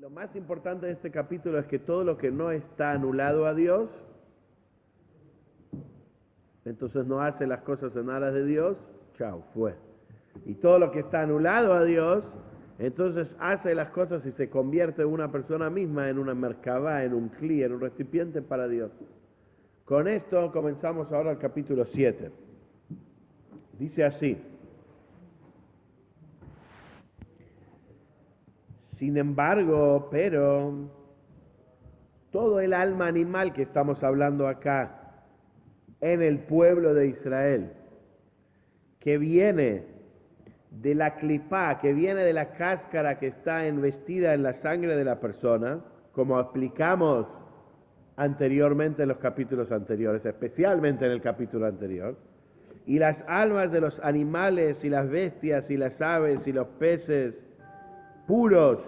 Lo más importante de este capítulo es que todo lo que no está anulado a Dios, entonces no hace las cosas en aras de Dios, chao, fue. Y todo lo que está anulado a Dios, entonces hace las cosas y se convierte una persona misma en una merkabá, en un cli, en un recipiente para Dios. Con esto comenzamos ahora el capítulo 7. Dice así: sin embargo, pero todo el alma animal que estamos hablando acá en el pueblo de Israel, que viene de la clipá, que viene de la cáscara que está investida en la sangre de la persona, como explicamos anteriormente en los capítulos anteriores, especialmente en el capítulo anterior, y las almas de los animales y las bestias y las aves y los peces puros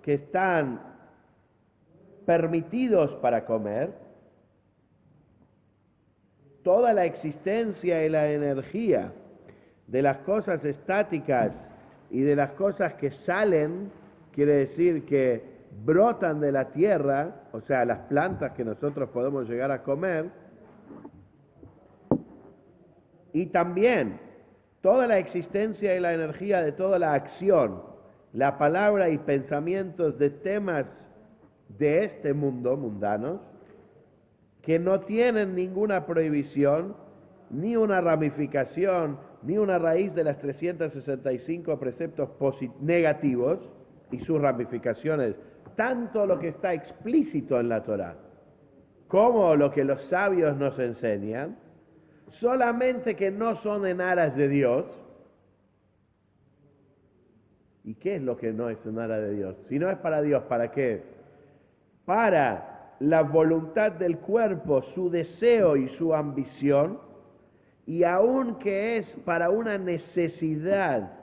que están permitidos para comer, toda la existencia y la energía de las cosas estáticas y de las cosas que salen, quiere decir que brotan de la tierra, o sea, las plantas que nosotros podemos llegar a comer, y también toda la existencia y la energía de toda la acción, la palabra y pensamientos de temas de este mundo, mundanos, que no tienen ninguna prohibición, ni una ramificación, ni una raíz de las 365 preceptos negativos y sus ramificaciones, tanto lo que está explícito en la Torá, como lo que los sabios nos enseñan, solamente que no son en aras de Dios. ¿Y qué es lo que no es en aras de Dios? Si no es para Dios, ¿para qué es? Para la voluntad del cuerpo, su deseo y su ambición, y aun que es para una necesidad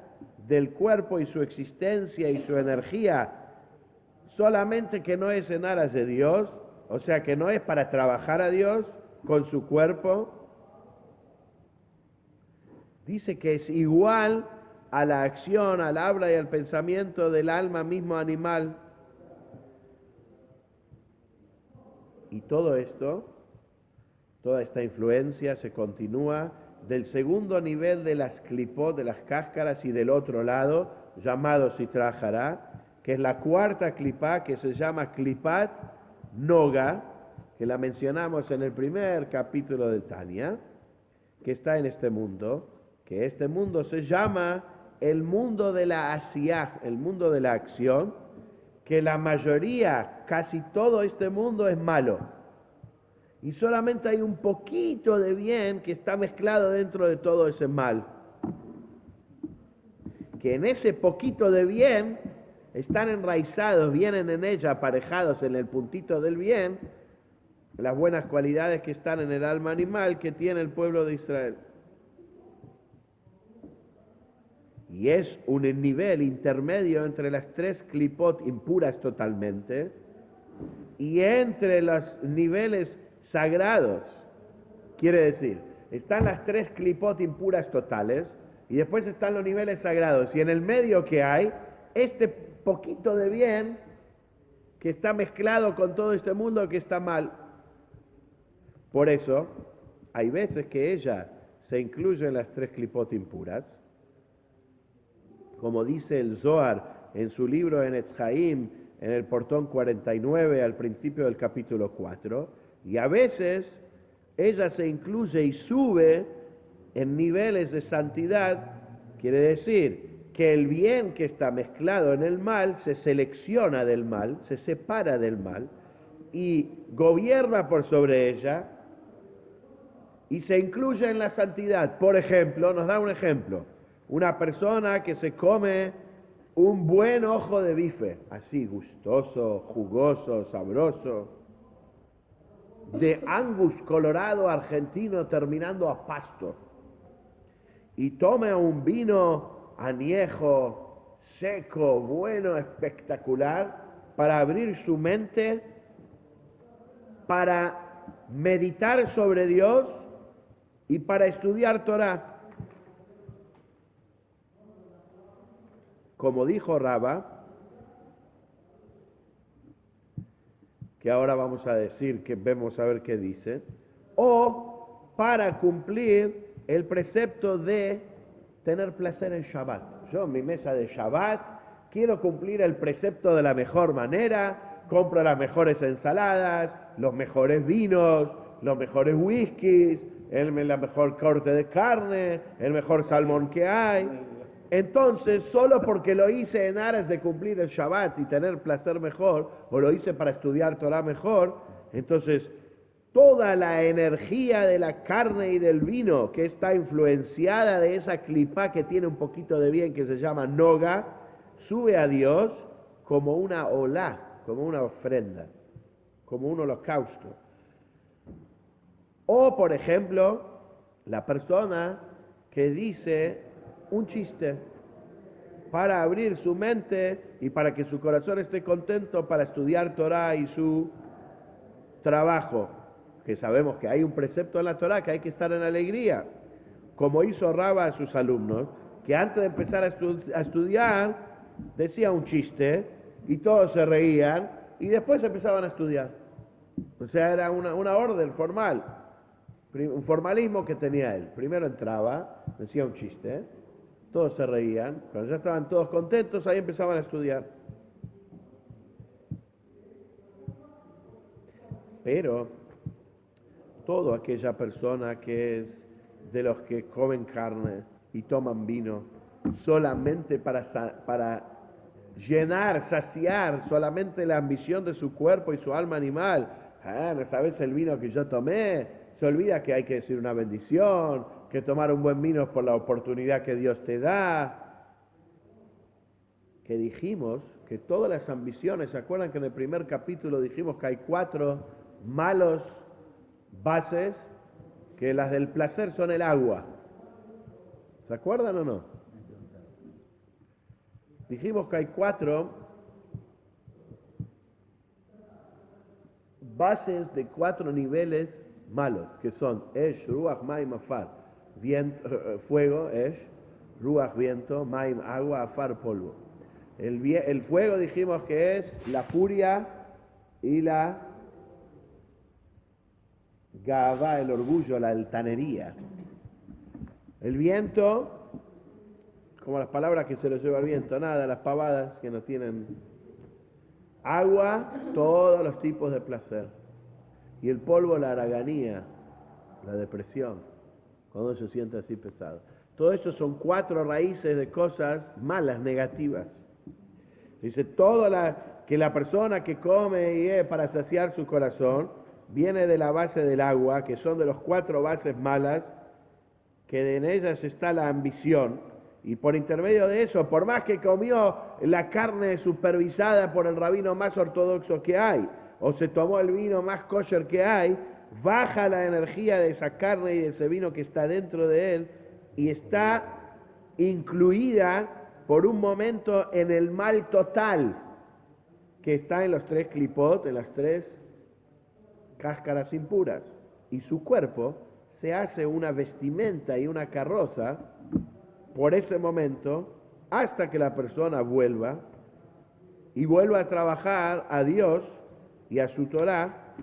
del cuerpo y su existencia y su energía, solamente que no es en aras de Dios, o sea que no es para trabajar a Dios con su cuerpo, dice que es igual a la acción, al habla y al pensamiento del alma mismo animal. Y todo esto, toda esta influencia se continúa del segundo nivel de las clipot, de las cáscaras, y del otro lado, llamado Sitra Achara, que es la cuarta clipá, que se llama clipat noga, que la mencionamos en el primer capítulo de Tania, que está en este mundo, que este mundo se llama el mundo de la asiyah, el mundo de la acción, que la mayoría, casi todo este mundo es malo. Y solamente hay un poquito de bien que está mezclado dentro de todo ese mal. Que en ese poquito de bien están enraizados, vienen en ella, aparejados en el puntito del bien, las buenas cualidades que están en el alma animal que tiene el pueblo de Israel. Y es un nivel intermedio entre las tres clipot impuras totalmente y entre los niveles sagrados. Quiere decir, están las tres clipot impuras totales y después están los niveles sagrados, y en el medio que hay este poquito de bien que está mezclado con todo este mundo que está mal. Por eso hay veces que ella se incluye en las tres clipot impuras, como dice el Zohar en su libro en Etz Haim, en el portón 49, al principio del capítulo 4, y a veces ella se incluye y sube en niveles de santidad, quiere decir que el bien que está mezclado en el mal se selecciona del mal, se separa del mal y gobierna por sobre ella y se incluye en la santidad. Por ejemplo, nos da un ejemplo: una persona que se come un buen ojo de bife, así gustoso, jugoso, sabroso, de Angus colorado argentino terminando a pasto, y toma un vino añejo, seco, bueno, espectacular, para abrir su mente, para meditar sobre Dios y para estudiar Torah. Como dijo Raba, que ahora vamos a decir, que vemos a ver qué dice, o para cumplir el precepto de tener placer en Shabbat. Yo en mi mesa de Shabbat quiero cumplir el precepto de la mejor manera, compro las mejores ensaladas, los mejores vinos, los mejores whiskies, la mejor corte de carne, el mejor salmón que hay. Entonces, solo porque lo hice en aras de cumplir el Shabbat y tener placer mejor, o lo hice para estudiar Torah mejor, entonces toda la energía de la carne y del vino que está influenciada de esa clipá que tiene un poquito de bien, que se llama noga, sube a Dios como una olá, como una ofrenda, como un holocausto. O, por ejemplo, la persona que dice un chiste para abrir su mente y para que su corazón esté contento para estudiar Torah y su trabajo, que sabemos que hay un precepto en la Torah que hay que estar en alegría, como hizo Raba a sus alumnos, que antes de empezar a estudiar decía un chiste y todos se reían y después empezaban a estudiar. O sea, era una orden formal, un formalismo que tenía él. Primero entraba, decía un chiste, todos se reían, cuando ya estaban todos contentos, ahí empezaban a estudiar. Pero toda aquella persona que es de los que comen carne y toman vino solamente para llenar, saciar solamente la ambición de su cuerpo y su alma animal, ¿no sabes el vino que yo tomé? Se olvida que hay que decir una bendición, que tomar un buen vino es por la oportunidad que Dios te da. Que dijimos que todas las ambiciones, ¿se acuerdan que en el primer capítulo dijimos que hay 4 malos bases? Que las del placer son el agua. ¿Se acuerdan o no? Dijimos que hay 4 bases de 4 niveles malos, que son Esh, Ruach, Maim, Afar. Fuego, Esh, Ruach, viento, Maim, agua, Afar, polvo. El fuego dijimos que es la furia y la Gavá, el orgullo, la altanería. El viento, como las palabras que se lo lleva el viento, nada, las pavadas que no tienen. Agua, todos los tipos de placer. Y el polvo, la haraganía, la depresión, cuando se siente así pesado. Todo eso son 4 raíces de cosas malas, negativas. Dice, que la persona que come y para saciar su corazón viene de la base del agua, que son de los 4 bases malas, que en ellas está la ambición, y por intermedio de eso, por más que comió la carne supervisada por el rabino más ortodoxo que hay, o se tomó el vino más kosher que hay, baja la energía de esa carne y de ese vino que está dentro de él, y está incluida por un momento en el mal total, que está en los 3 clipot, en las 3 cáscaras impuras, y su cuerpo se hace una vestimenta y una carroza por ese momento hasta que la persona vuelva y vuelva a trabajar a Dios y a su Torah,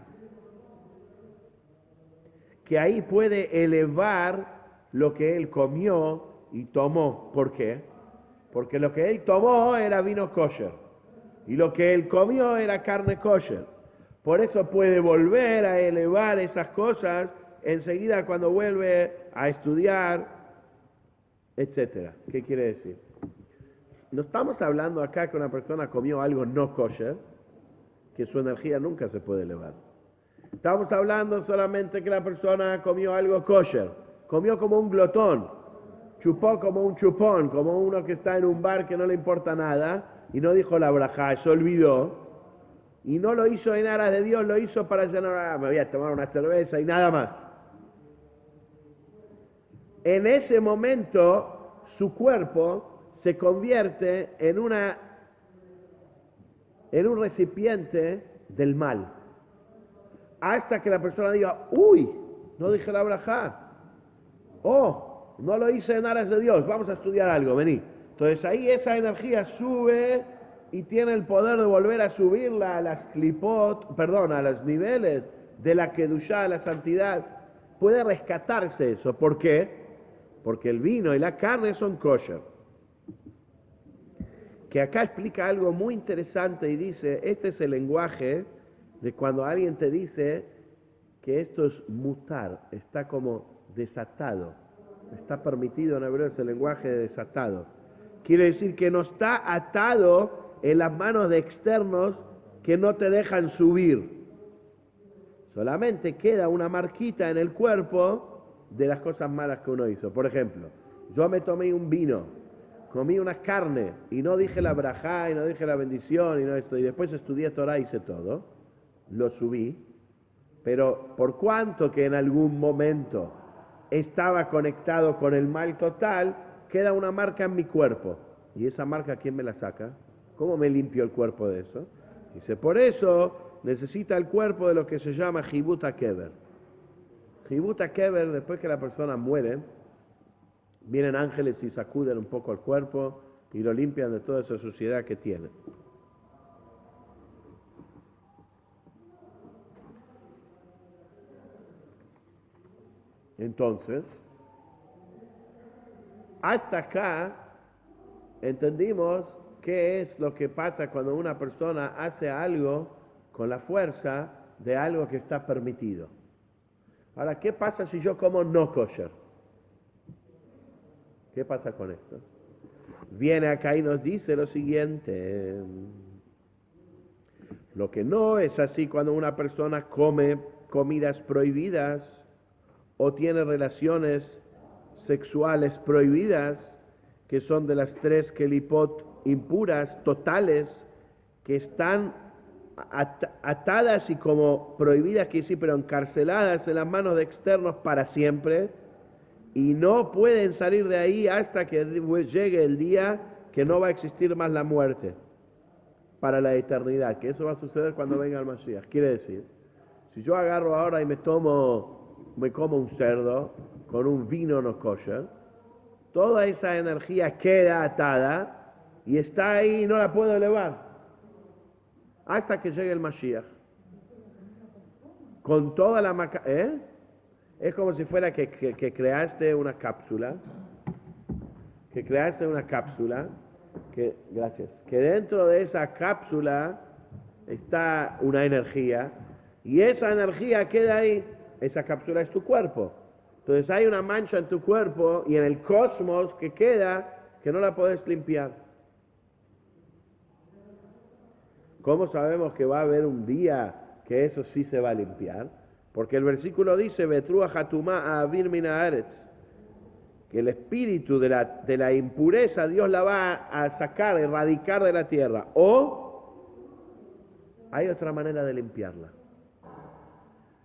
que ahí puede elevar lo que él comió y tomó. ¿Por qué? Porque lo que él tomó era vino kosher y lo que él comió era carne kosher. Por eso puede volver a elevar esas cosas enseguida cuando vuelve a estudiar, etc. ¿Qué quiere decir? No estamos hablando acá que una persona comió algo no kosher, que su energía nunca se puede elevar. Estamos hablando solamente que la persona comió algo kosher, comió como un glotón, chupó como un chupón, como uno que está en un bar que no le importa nada, y no dijo la brajá, se olvidó, y no lo hizo en aras de Dios, lo hizo para llenar, me voy a tomar una cerveza y nada más. En ese momento, su cuerpo se convierte en un recipiente del mal. Hasta que la persona diga, uy, no dije la brajá. Oh, no lo hice en aras de Dios, vamos a estudiar algo, vení. Entonces ahí esa energía sube y tiene el poder de volver a subirla a las clipot, perdón, a los niveles de la kedushá, la santidad. Puede rescatarse eso. ¿Por qué? Porque el vino y la carne son kosher. Que acá explica algo muy interesante y dice, este es el lenguaje de cuando alguien te dice que esto es mutar, está como desatado. Está permitido en hebreo ese lenguaje de desatado. Quiere decir que no está atado en las manos de externos que no te dejan subir. Solamente queda una marquita en el cuerpo de las cosas malas que uno hizo. Por ejemplo, yo me tomé un vino, comí una carne y no dije la brajá y no dije la bendición y no esto, y después estudié Torah y hice todo, lo subí, pero por cuanto que en algún momento estaba conectado con el mal total, queda una marca en mi cuerpo. ¿Y esa marca quién me la saca? ¿Cómo me limpio el cuerpo de eso? Dice, por eso necesita el cuerpo de lo que se llama Jibut HaKever. Jibut HaKever, después que la persona muere, vienen ángeles y sacuden un poco el cuerpo y lo limpian de toda esa suciedad que tiene. Entonces, hasta acá entendimos qué es lo que pasa cuando una persona hace algo con la fuerza de algo que está permitido. Ahora, ¿qué pasa si yo como no kosher? ¿Qué pasa con esto? Viene acá y nos dice lo siguiente. Lo que no es así cuando una persona come comidas prohibidas o tiene relaciones sexuales prohibidas, que son de las 3 kelipot impuras, totales, que están atadas y como prohibidas, que sí, pero encarceladas en las manos de externos para siempre, y no pueden salir de ahí hasta que llegue el día que no va a existir más la muerte para la eternidad, que eso va a suceder cuando venga el Mashiach. Quiere decir, si yo agarro ahora y me como un cerdo con un vino no kosher, toda esa energía queda atada y está ahí y no la puedo elevar hasta que llegue el Mashiach. Con toda la es como si fuera que creaste una cápsula, gracias, que dentro de esa cápsula está una energía y esa energía queda ahí. Esa cápsula es tu cuerpo. Entonces hay una mancha en tu cuerpo y en el cosmos que queda que no la podés limpiar. ¿Cómo sabemos que va a haber un día que eso sí se va a limpiar? Porque el versículo dice, Betrua Hatumá a Avir Min Haaretz, que el espíritu de la impureza Dios la va a sacar, erradicar de la tierra. O hay otra manera de limpiarla.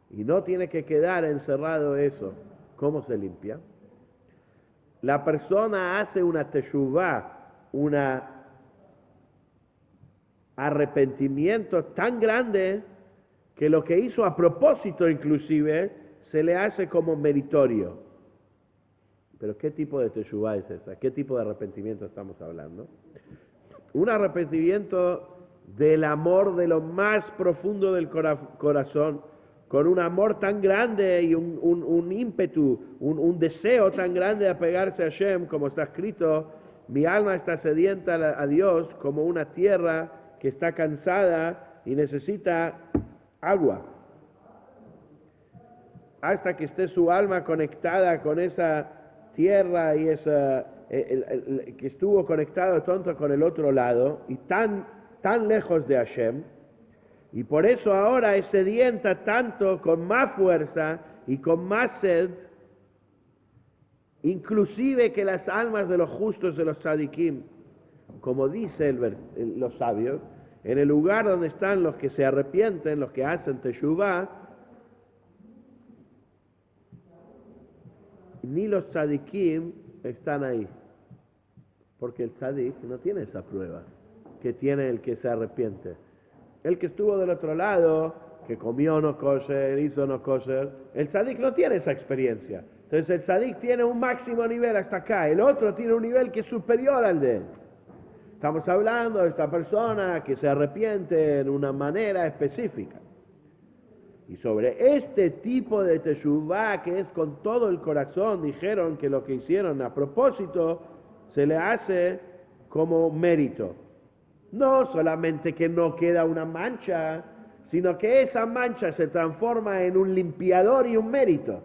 Y no tiene que quedar encerrado eso. ¿Cómo se limpia? La persona hace una teshuvá, un arrepentimiento tan grande que lo que hizo a propósito inclusive se le hace como meritorio. Pero ¿qué tipo de teshuvá es esa? ¿Qué tipo de arrepentimiento estamos hablando? Un arrepentimiento del amor de lo más profundo del corazón, con un amor tan grande y un ímpetu, un deseo tan grande de apegarse a Hashem, como está escrito, mi alma está sedienta a Dios como una tierra que está cansada y necesita agua. Hasta que esté su alma conectada con esa tierra y que estuvo conectado tonto con el otro lado y tan lejos de Hashem. Y por eso ahora es sedienta tanto, con más fuerza y con más sed, inclusive que las almas de los justos, de los tzadikim, como dicen los sabios, en el lugar donde están los que se arrepienten, los que hacen teshuvá, ni los tzadikim están ahí, porque el tzadik no tiene esa prueba que tiene el que se arrepiente. El que estuvo del otro lado, que comió no kosher, hizo no kosher, el tzadik no tiene esa experiencia. Entonces el tzadik tiene un máximo nivel hasta acá, el otro tiene un nivel que es superior al de él. Estamos hablando de esta persona que se arrepiente en una manera específica. Y sobre este tipo de teshuvá, que es con todo el corazón, dijeron que lo que hicieron a propósito, se le hace como mérito. No solamente que no queda una mancha, sino que esa mancha se transforma en un limpiador y un mérito.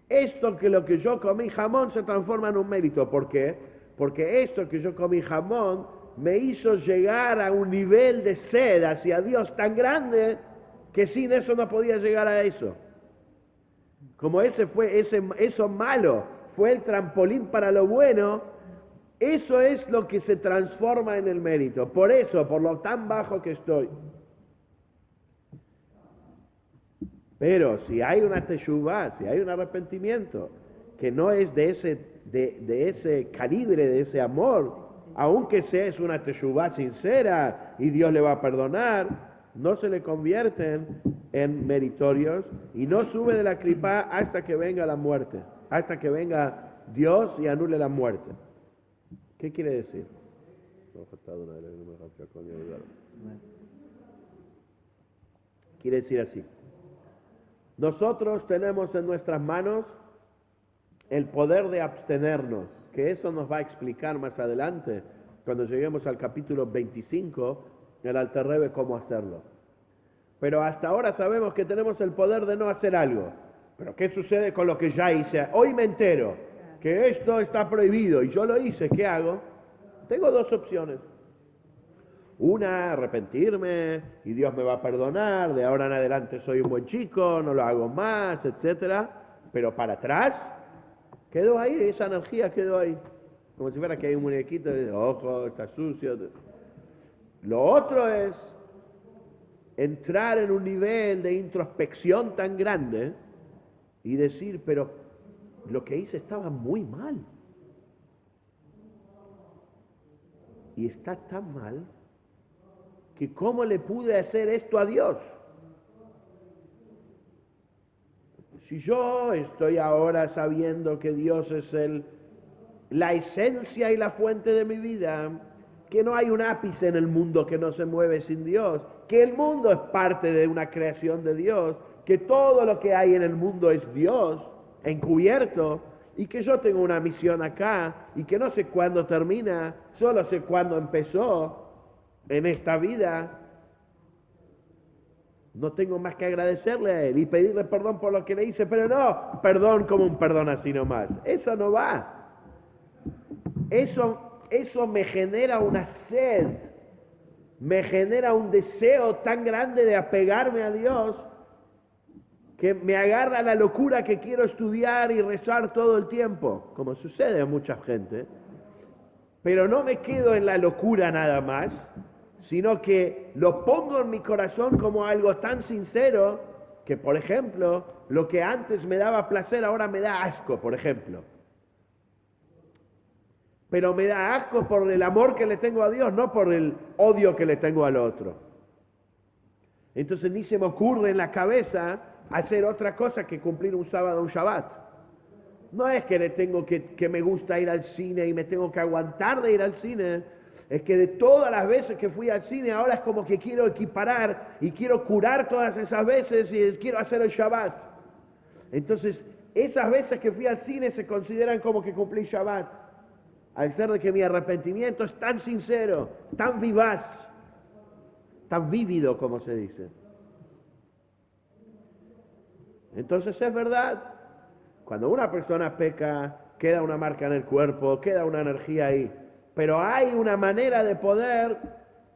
Esto que lo que yo comí jamón se transforma en un mérito. ¿Por qué? Porque esto que yo comí jamón me hizo llegar a un nivel de sed hacia Dios tan grande que sin eso no podía llegar a eso. Como eso malo fue el trampolín para lo bueno, eso es lo que se transforma en el mérito. Por eso, por lo tan bajo que estoy. Pero si hay una teshuvá, si hay un arrepentimiento que no es de ese calibre, de ese amor, aunque sea es una teshuvá sincera y Dios le va a perdonar, no se le convierten en meritorios y no sube de la clipa hasta que venga la muerte, hasta que venga Dios y anule la muerte. ¿Qué quiere decir? Quiere decir así. Nosotros tenemos en nuestras manos el poder de abstenernos, que eso nos va a explicar más adelante, cuando lleguemos al capítulo 25, el Alter Rebbe, cómo hacerlo. Pero hasta ahora sabemos que tenemos el poder de no hacer algo. Pero ¿qué sucede con lo que ya hice? Hoy me entero que esto está prohibido y yo lo hice, ¿qué hago? Tengo dos opciones. Una, arrepentirme y Dios me va a perdonar, de ahora en adelante soy un buen chico, no lo hago más, etc. Pero para atrás, quedó ahí, esa energía quedó ahí. Como si fuera que hay un muñequito de ojo, está sucio. Lo otro es entrar en un nivel de introspección tan grande y decir, pero lo que hice estaba muy mal. Y está tan mal que ¿cómo le pude hacer esto a Dios? Si yo estoy ahora sabiendo que Dios es la esencia y la fuente de mi vida, que no hay un ápice en el mundo que no se mueve sin Dios, que el mundo es parte de una creación de Dios, que todo lo que hay en el mundo es Dios, encubierto, y que yo tengo una misión acá, y que no sé cuándo termina, solo sé cuándo empezó en esta vida. No tengo más que agradecerle a Él y pedirle perdón por lo que le hice, pero no perdón como un perdón así nomás. Eso no va. Eso me genera una sed, me genera un deseo tan grande de apegarme a Dios que me agarra la locura que quiero estudiar y rezar todo el tiempo, como sucede a mucha gente. Pero no me quedo en la locura nada más, sino que lo pongo en mi corazón como algo tan sincero que, por ejemplo, lo que antes me daba placer ahora me da asco, por ejemplo. Pero me da asco por el amor que le tengo a Dios, no por el odio que le tengo al otro. Entonces ni se me ocurre en la cabeza hacer otra cosa que cumplir un sábado o un Shabbat. No es que le tengo que me gusta ir al cine y me tengo que aguantar de ir al cine. Es que de todas las veces que fui al cine, ahora es como que quiero equiparar y quiero curar todas esas veces y quiero hacer el Shabbat. Entonces, esas veces que fui al cine se consideran como que cumplí Shabbat. Al ser de que mi arrepentimiento es tan sincero, tan vivaz, tan vívido, como se dice. Entonces es verdad, cuando una persona peca, queda una marca en el cuerpo, queda una energía ahí. Pero hay una manera de poder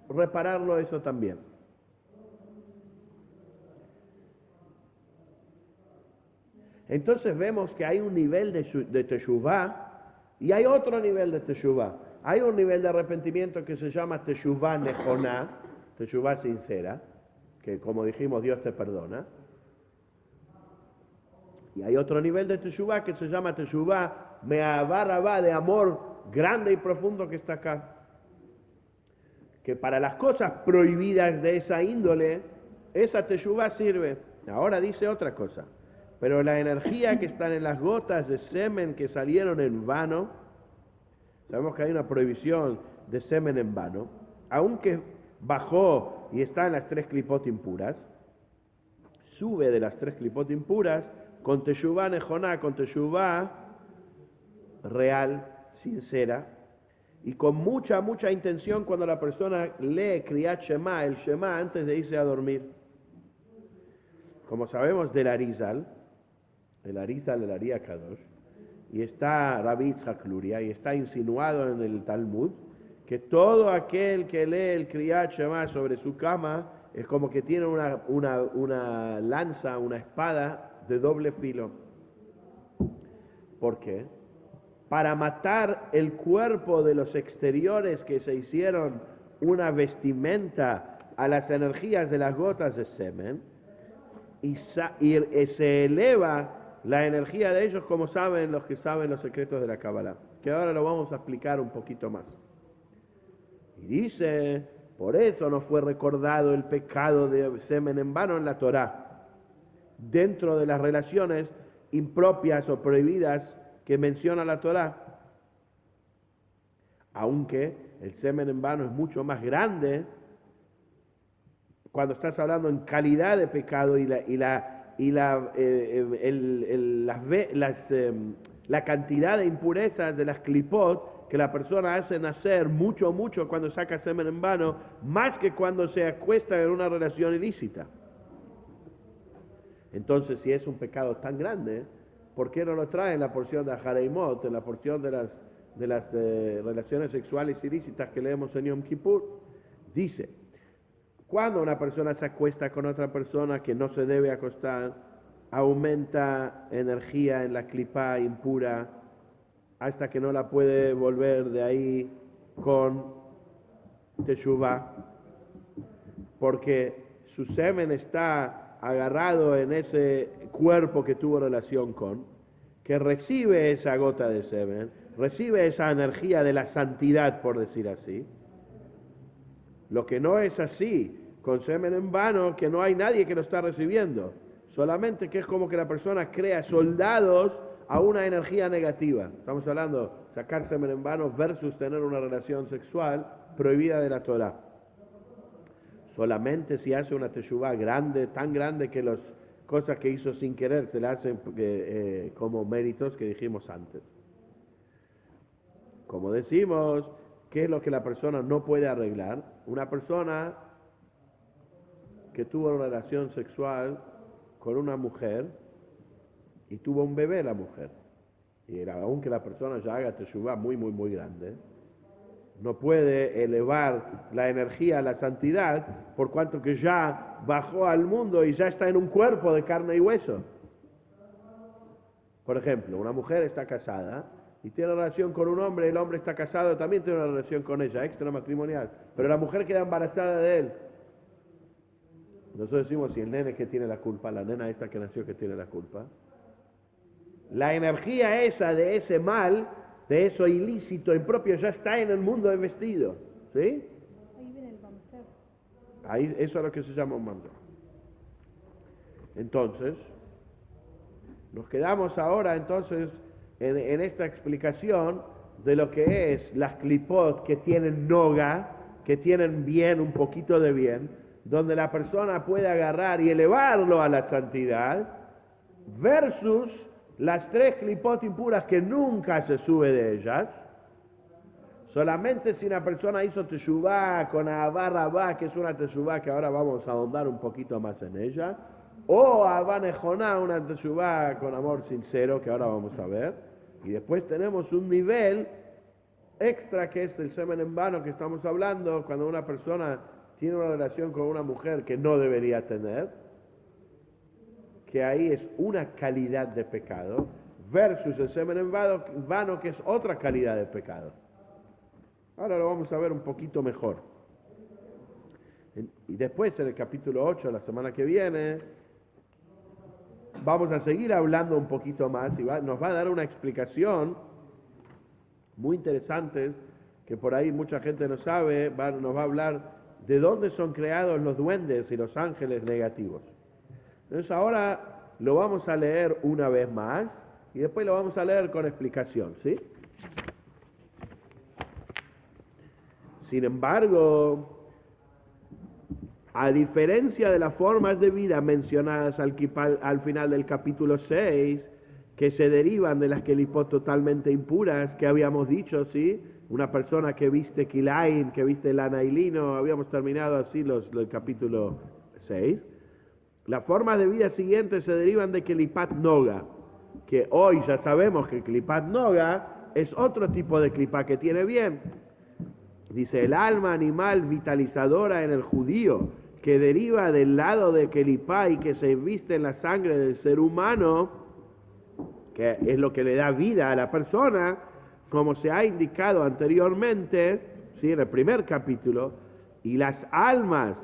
repararlo eso también. Entonces vemos que hay un nivel de teshuvá y hay otro nivel de teshuvá. Hay un nivel de arrepentimiento que se llama teshuvá nejoná, teshuvá sincera, que como dijimos Dios te perdona. Y hay otro nivel de teshuvá que se llama teshuvá me'avá rabá, de amor grande y profundo que está acá. Que para las cosas prohibidas de esa índole, esa teshuvá sirve. Ahora dice otra cosa. Pero la energía que están en las gotas de semen que salieron en vano, sabemos que hay una prohibición de semen en vano, aunque bajó y está en las 3 clipot impuras, sube de las 3 clipot impuras con teshuvá nejoná, con teshuvá real, sincera, y con mucha intención cuando la persona lee Kriyat Shema, el Shema, antes de irse a dormir. Como sabemos del Arizal, el Ari Kadosh, y está Rabbi Yitzhak Luria, y está insinuado en el Talmud, que todo aquel que lee el Kriyat Shema sobre su cama es como que tiene una lanza, una espada de doble filo. ¿Por qué? Para matar el cuerpo de los exteriores que se hicieron una vestimenta a las energías de las gotas de semen, y se eleva la energía de ellos, como saben los que saben los secretos de la Kabbalah, que ahora lo vamos a explicar un poquito más. Y dice, por eso no fue recordado el pecado de semen en vano en la Torá, dentro de las relaciones impropias o prohibidas que menciona la Torá, aunque el semen en vano es mucho más grande cuando estás hablando en calidad de pecado y la cantidad de impurezas de las clipot que la persona hace nacer mucho cuando saca semen en vano, más que cuando se acuesta en una relación ilícita. Entonces, si es un pecado tan grande, ¿por qué no lo trae en la porción de Ahareimot, en la porción de las relaciones sexuales ilícitas que leemos en Yom Kippur? Dice, cuando una persona se acuesta con otra persona que no se debe acostar, aumenta energía en la clipá impura hasta que no la puede volver de ahí con teshuvá, porque su semen está agarrado en ese cuerpo que tuvo relación con, que recibe esa gota de semen, recibe esa energía de la santidad, por decir así. Lo que no es así con semen en vano, que no hay nadie que lo está recibiendo, solamente que es como que la persona crea soldados a una energía negativa. Estamos hablando de sacar semen en vano versus tener una relación sexual prohibida de la Torah. Solamente si hace una teshuvá grande, tan grande que las cosas que hizo sin querer se le hacen como méritos que dijimos antes. Como decimos, ¿qué es lo que la persona no puede arreglar? Una persona que tuvo una relación sexual con una mujer y tuvo un bebé la mujer, y aunque la persona ya haga teshuvá muy grande, no puede elevar la energía a la santidad por cuanto que ya bajó al mundo y ya está en un cuerpo de carne y hueso. Por ejemplo, una mujer está casada y tiene relación con un hombre, el hombre está casado, también tiene una relación con ella, extramatrimonial, pero la mujer queda embarazada de él. Nosotros decimos, si el nene que tiene la culpa, la nena esta que nació que tiene la culpa, la energía esa de ese mal, de eso ilícito, impropio, ya está en el mundo de vestido, ¿sí? Ahí viene el mamzer. Ahí, eso es lo que se llama un mamzer. Entonces, nos quedamos ahora entonces en esta explicación de lo que es las clipot que tienen noga, que tienen bien, un poquito de bien, donde la persona puede agarrar y elevarlo a la santidad, versus las 3 clipot impuras que nunca se sube de ellas. Solamente si una persona hizo teshuvá con Ahavá Rabá, que es una teshuvá que ahora vamos a ahondar un poquito más en ella, o Ahavá Nejoná, una teshuvá con amor sincero, que ahora vamos a ver. Y después tenemos un nivel extra que es el semen en vano que estamos hablando, cuando una persona tiene una relación con una mujer que no debería tener, que ahí es una calidad de pecado, versus el semen en vano, que es otra calidad de pecado. Ahora lo vamos a ver un poquito mejor. Y después, en el capítulo 8, la semana que viene, vamos a seguir hablando un poquito más y nos va a dar una explicación muy interesante, que por ahí mucha gente no sabe, nos va a hablar de dónde son creados los duendes y los ángeles negativos. Entonces ahora lo vamos a leer una vez más y después lo vamos a leer con explicación, ¿sí? Sin embargo, a diferencia de las formas de vida mencionadas al final del capítulo 6, que se derivan de las kelipot totalmente impuras, que habíamos dicho, ¿sí? Una persona que viste kilain, que viste lana y lino, habíamos terminado así el capítulo 6. Las formas de vida siguientes se derivan de kelipat noga, que hoy ya sabemos que kelipat noga es otro tipo de klipa que tiene bien. Dice, el alma animal vitalizadora en el judío, que deriva del lado de kelipá y que se viste en la sangre del ser humano, que es lo que le da vida a la persona, como se ha indicado anteriormente, ¿sí? En el primer capítulo, y las almas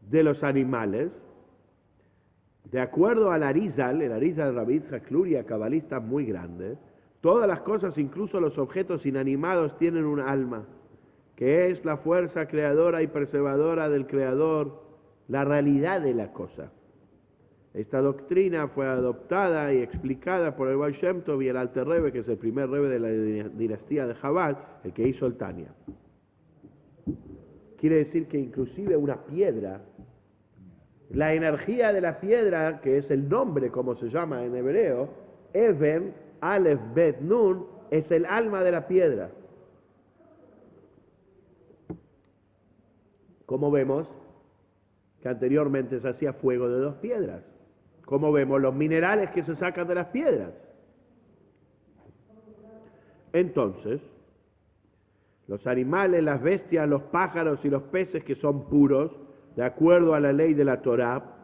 de los animales, de acuerdo al Arizal, el Arizal Rabbi Yitzhak Luria, cabalista muy grande, todas las cosas, incluso los objetos inanimados, tienen un alma, que es la fuerza creadora y preservadora del Creador, la realidad de la cosa. Esta doctrina fue adoptada y explicada por el Baal Shem Tov y el Alter Rebbe, que es el primer Rebbe de la dinastía de Chabad, el que hizo el Tanya. Quiere decir que inclusive una piedra, la energía de la piedra, que es el nombre como se llama en hebreo, Even, Aleph, Bet, Nun, es el alma de la piedra. Como vemos que anteriormente se hacía fuego de 2 piedras. Como vemos los minerales que se sacan de las piedras. Entonces, los animales, las bestias, los pájaros y los peces que son puros, de acuerdo a la ley de la Torá,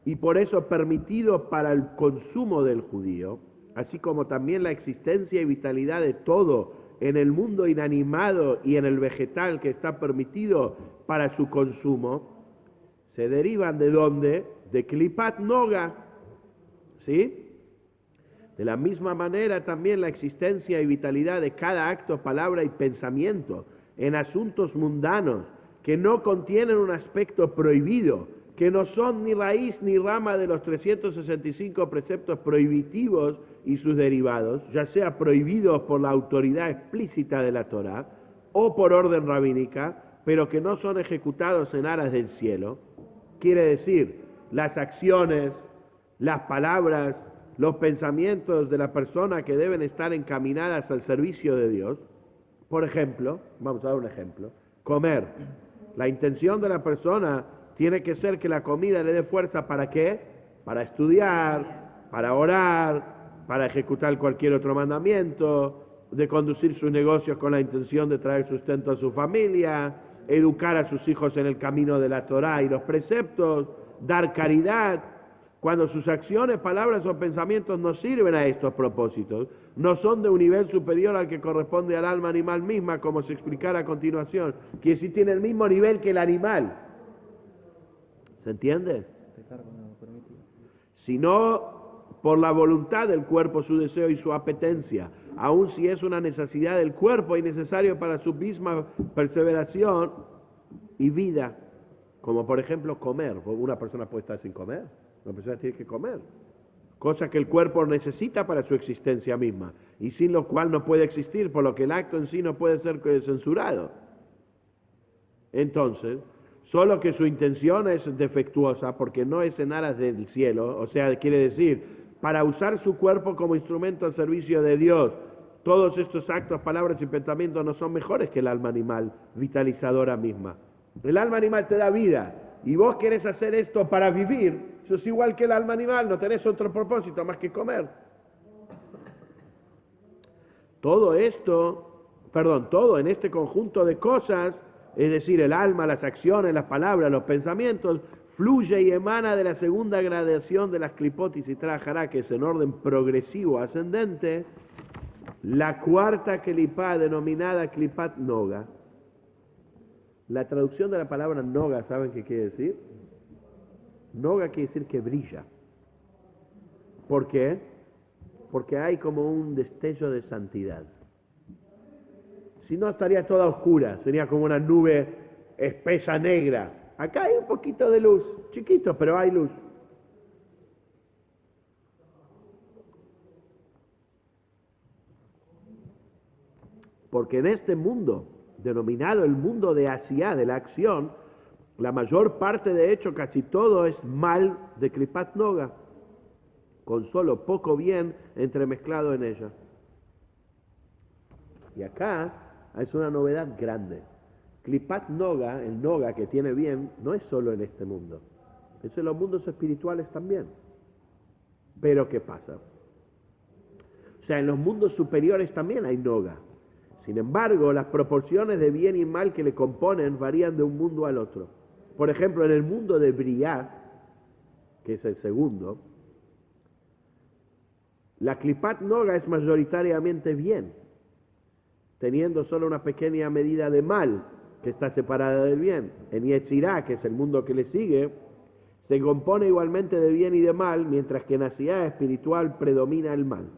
y por eso permitidos para el consumo del judío, así como también la existencia y vitalidad de todo en el mundo inanimado y en el vegetal que está permitido para su consumo, se derivan ¿de dónde? De Klipat Noga, ¿sí? De la misma manera también la existencia y vitalidad de cada acto, palabra y pensamiento en asuntos mundanos que no contienen un aspecto prohibido, que no son ni raíz ni rama de los 365 preceptos prohibitivos y sus derivados, ya sea prohibidos por la autoridad explícita de la Torá o por orden rabínica, pero que no son ejecutados en aras del cielo. Quiere decir, las acciones, las palabras, los pensamientos de la persona que deben estar encaminadas al servicio de Dios. Por ejemplo, vamos a dar un ejemplo, comer. La intención de la persona tiene que ser que la comida le dé fuerza, ¿para qué? Para estudiar, para orar, para ejecutar cualquier otro mandamiento, de conducir sus negocios con la intención de traer sustento a su familia, educar a sus hijos en el camino de la Torá y los preceptos, dar caridad. Cuando sus acciones, palabras o pensamientos no sirven a estos propósitos, no son de un nivel superior al que corresponde al alma animal misma, como se explicará a continuación, que sí tiene el mismo nivel que el animal. ¿Se entiende? Sino por la voluntad del cuerpo, su deseo y su apetencia, aun si es una necesidad del cuerpo y necesario para su misma perseveración y vida, como por ejemplo comer. Una persona puede estar sin comer. La persona tiene que comer, cosa que el cuerpo necesita para su existencia misma, y sin lo cual no puede existir, por lo que el acto en sí no puede ser censurado. Entonces, solo que su intención es defectuosa, porque no es en aras del cielo, o sea, quiere decir, para usar su cuerpo como instrumento al servicio de Dios, todos estos actos, palabras y pensamientos no son mejores que el alma animal vitalizadora misma. El alma animal te da vida, y vos querés hacer esto para vivir. Eso es igual que el alma animal, no tenés otro propósito más que comer. Todo en este conjunto de cosas, es decir, el alma, las acciones, las palabras, los pensamientos, fluye y emana de la segunda gradación de las klipot y sitra achara, que es en orden progresivo ascendente, la cuarta klipá denominada klipat noga. La traducción de la palabra noga, ¿saben qué quiere decir? Noga quiere decir que brilla. ¿Por qué? Porque hay como un destello de santidad. Si no, estaría toda oscura, sería como una nube espesa negra. Acá hay un poquito de luz, chiquito, pero hay luz. Porque en este mundo denominado el mundo de Asiá, de la acción, la mayor parte, de hecho, casi todo es mal de Klipat Noga, con solo poco bien entremezclado en ella. Y acá es una novedad grande. Klipat Noga, el Noga que tiene bien, no es solo en este mundo, es en los mundos espirituales también. Pero ¿qué pasa? O sea, en los mundos superiores también hay Noga. Sin embargo, las proporciones de bien y mal que le componen varían de un mundo al otro. Por ejemplo, en el mundo de Briá, que es el segundo, la Klipat Noga es mayoritariamente bien, teniendo solo una pequeña medida de mal, que está separada del bien. En Yetzirá, que es el mundo que le sigue, se compone igualmente de bien y de mal, mientras que en Asiá espiritual predomina el mal.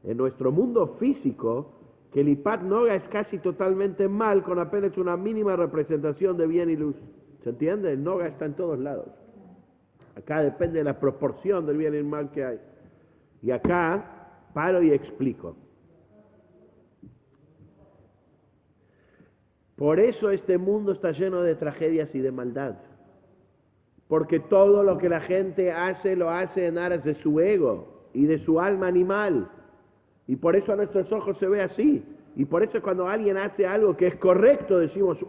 En nuestro mundo físico, Klipat Noga es casi totalmente mal, con apenas una mínima representación de bien y luz. ¿Se entiende? El Noga está en todos lados. Acá depende de la proporción del bien y el mal que hay. Y acá paro y explico. Por eso este mundo está lleno de tragedias y de maldad. Porque todo lo que la gente hace, lo hace en aras de su ego y de su alma animal. Y por eso a nuestros ojos se ve así. Y por eso cuando alguien hace algo que es correcto, decimos,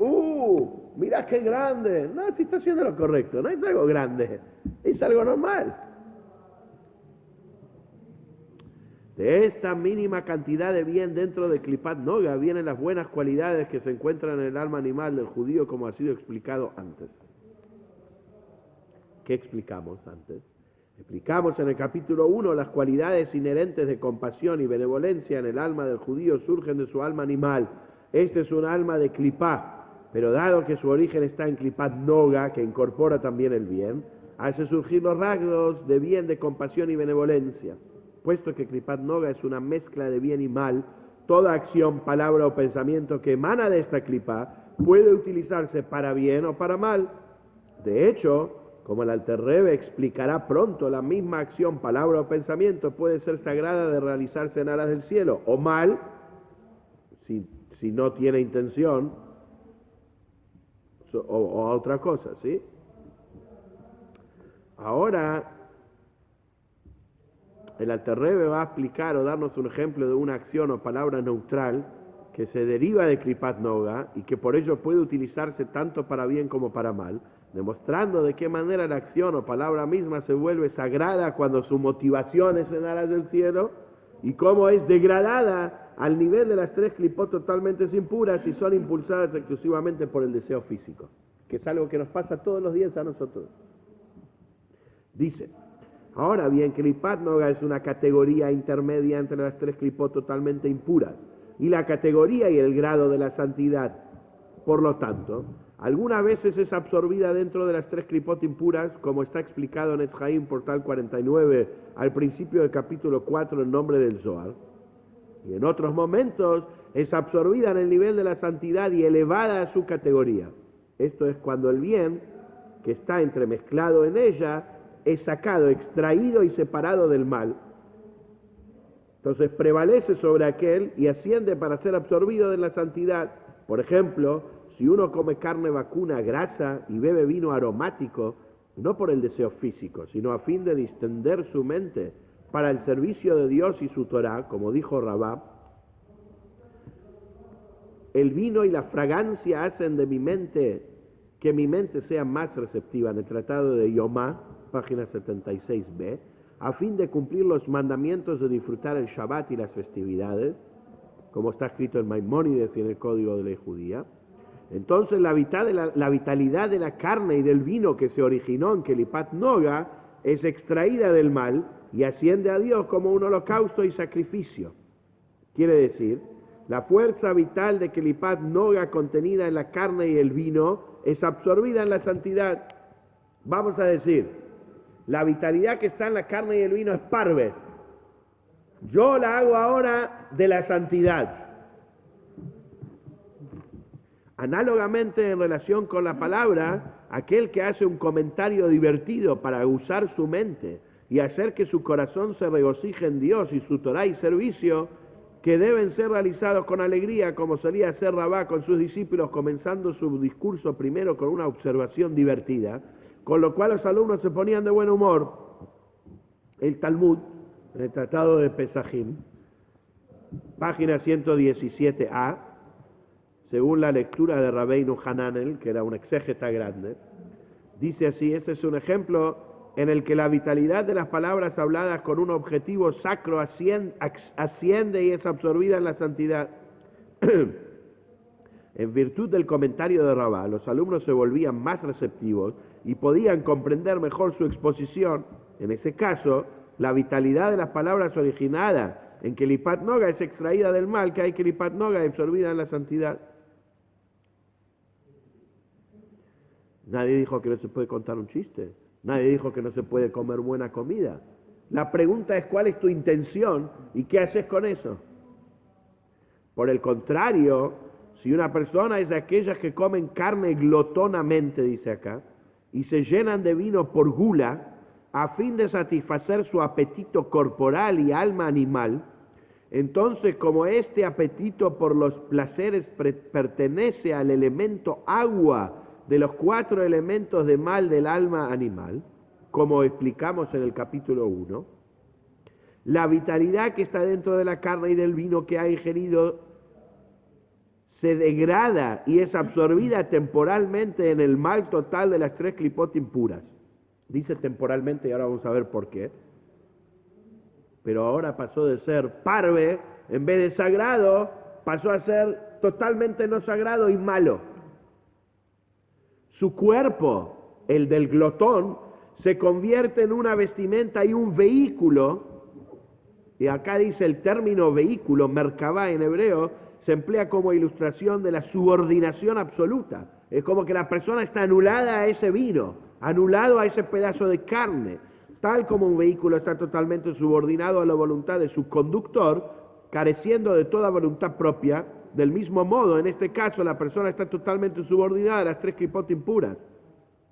mira qué grande. No, si está haciendo lo correcto, no es algo grande, es algo normal. De esta mínima cantidad de bien dentro de Klipat Noga vienen las buenas cualidades que se encuentran en el alma animal del judío, como ha sido explicado antes. ¿Qué explicamos antes? Explicamos en el capítulo 1 las cualidades inherentes de compasión y benevolencia en el alma del judío surgen de su alma animal. Este es un alma de Klipá, pero dado que su origen está en Klipat Noga, que incorpora también el bien, hace surgir los rasgos de bien, de compasión y benevolencia. Puesto que Klipat Noga es una mezcla de bien y mal, toda acción, palabra o pensamiento que emana de esta Klipá puede utilizarse para bien o para mal. De hecho, como el Alter Rebbe explicará pronto, la misma acción, palabra o pensamiento puede ser sagrada de realizarse en aras del cielo, o mal, si no tiene intención, o a otra cosa, ¿sí? Ahora, el Alter Rebbe va a explicar o darnos un ejemplo de una acción o palabra neutral que se deriva de Klipat Noga y que por ello puede utilizarse tanto para bien como para mal, demostrando de qué manera la acción o palabra misma se vuelve sagrada cuando su motivación es en aras del cielo y cómo es degradada al nivel de las tres Klipot totalmente impuras y son impulsadas exclusivamente por el deseo físico, que es algo que nos pasa todos los días a nosotros. Dice, ahora bien, Klipat Noga es una categoría intermedia entre las tres Klipot totalmente impuras y la categoría y el grado de la santidad. Por lo tanto, algunas veces es absorbida dentro de las tres Klipot impuras, como está explicado en Etz Haim, portal 49, al principio del capítulo 4, en nombre del Zohar. Y en otros momentos es absorbida en el nivel de la santidad y elevada a su categoría. Esto es cuando el bien, que está entremezclado en ella, es sacado, extraído y separado del mal. Entonces prevalece sobre aquel y asciende para ser absorbido de la santidad. Por ejemplo, si uno come carne vacuna, grasa y bebe vino aromático, no por el deseo físico, sino a fin de distender su mente para el servicio de Dios y su Torah, como dijo Rabá, el vino y la fragancia hacen de mi mente que mi mente sea más receptiva. En el tratado de Yomá, página 76b, a fin de cumplir los mandamientos de disfrutar el Shabbat y las festividades, como está escrito en Maimónides y en el Código de Ley Judía. Entonces la vitalidad de la carne y del vino que se originó en Klipat Noga es extraída del mal y asciende a Dios como un holocausto y sacrificio. Quiere decir, la fuerza vital de Klipat Noga contenida en la carne y el vino es absorbida en la santidad. Vamos a decir, la vitalidad que está en la carne y el vino es parve. Yo la hago ahora de la santidad. Análogamente, en relación con la palabra, aquel que hace un comentario divertido para usar su mente y hacer que su corazón se regocije en Dios y su Torah y servicio, que deben ser realizados con alegría, como solía hacer Rabá con sus discípulos, comenzando su discurso primero con una observación divertida, con lo cual los alumnos se ponían de buen humor. El Talmud, en el Tratado de Pesajim, página 117a, según la lectura de Rabbeinu Hananel, que era un exégeta grande, dice así: este es un ejemplo en el que la vitalidad de las palabras habladas con un objetivo sacro asciende y es absorbida en la santidad. En virtud del comentario de Rabá, los alumnos se volvían más receptivos y podían comprender mejor su exposición. En ese caso, la vitalidad de las palabras originada en Kelipat Noga es extraída del mal, que hay Kelipat Noga absorbida en la santidad. Nadie dijo que no se puede contar un chiste. Nadie dijo que no se puede comer buena comida. La pregunta es cuál es tu intención y qué haces con eso. Por el contrario, si una persona es de aquellas que comen carne glotonamente, dice acá, y se llenan de vino por gula, a fin de satisfacer su apetito corporal y alma animal, entonces como este apetito por los placeres pertenece al elemento agua de los 4 elementos de mal del alma animal, como explicamos en el capítulo 1, la vitalidad que está dentro de la carne y del vino que ha ingerido se degrada y es absorbida temporalmente en el mal total de las 3 clipot impuras. Dice temporalmente y ahora vamos a ver por qué. Pero ahora pasó de ser parve, en vez de sagrado, pasó a ser totalmente no sagrado y malo. Su cuerpo, el del glotón, se convierte en una vestimenta y un vehículo, y acá dice el término vehículo, merkabá en hebreo, se emplea como ilustración de la subordinación absoluta. Es como que la persona está anulada a ese vino, anulado a ese pedazo de carne, tal como un vehículo está totalmente subordinado a la voluntad de su conductor, careciendo de toda voluntad propia. Del mismo modo, en este caso, la persona está totalmente subordinada a las 3 clipot impuras.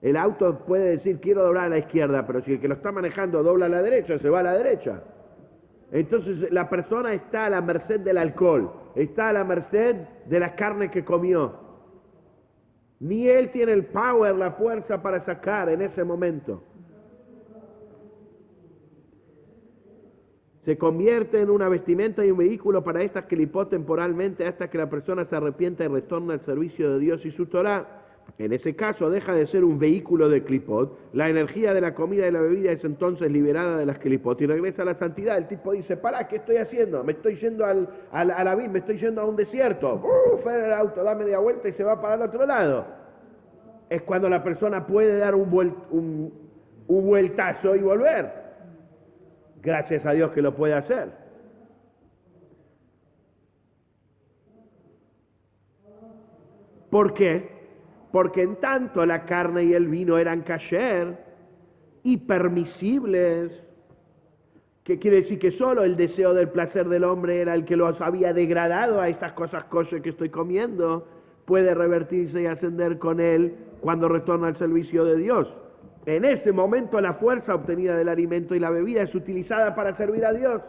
El auto puede decir, quiero doblar a la izquierda, pero si el que lo está manejando dobla a la derecha, se va a la derecha. Entonces, la persona está a la merced del alcohol, está a la merced de la carne que comió. Ni él tiene el power, la fuerza para sacar en ese momento. Se convierte en una vestimenta y un vehículo para estas clipot temporalmente hasta que la persona se arrepienta y retorna al servicio de Dios y su Torah. En ese caso deja de ser un vehículo de clipot, la energía de la comida y la bebida es entonces liberada de las clipot y regresa a la santidad. El tipo dice, pará, ¿qué estoy haciendo? Me estoy yendo a la vid, me estoy yendo a un desierto. Frena el auto, da media vuelta y se va para el otro lado. Es cuando la persona puede dar un vueltazo y volver. Gracias a Dios que lo puede hacer. ¿Por qué? Porque en tanto la carne y el vino eran kasher y permisibles, que quiere decir que solo el deseo del placer del hombre era el que los había degradado a estas cosas kosher que estoy comiendo, puede revertirse y ascender con él cuando retorna al servicio de Dios. En ese momento la fuerza obtenida del alimento y la bebida es utilizada para servir a Dios.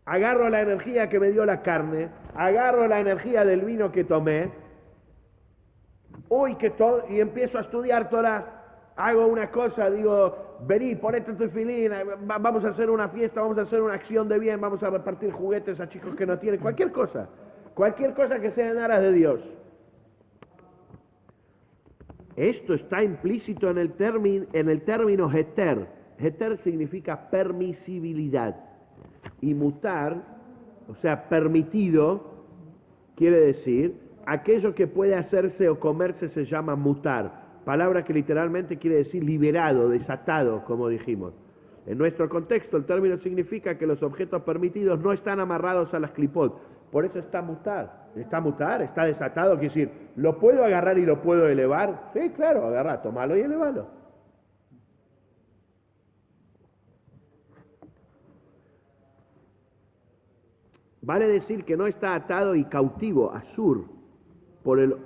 Agarro la energía que me dio la carne, agarro la energía del vino que tomé, y empiezo a estudiar Torah. Hago una cosa, digo, vení, ponete tu tefilín, vamos a hacer una fiesta, vamos a hacer una acción de bien, vamos a repartir juguetes a chicos que no tienen, cualquier cosa que sea en aras de Dios. Esto está implícito en el término heter. Heter significa permisibilidad. Y mutar, o sea, permitido, quiere decir, aquello que puede hacerse o comerse se llama mutar. Palabra que literalmente quiere decir liberado, desatado, como dijimos. En nuestro contexto, el término significa que los objetos permitidos no están amarrados a las clipot. Por eso está mutar. Está desatado, quiere decir, ¿lo puedo agarrar y lo puedo elevar? Sí, claro, agarrá, tomalo y elevalo. Vale decir que no está atado y cautivo, asur, por el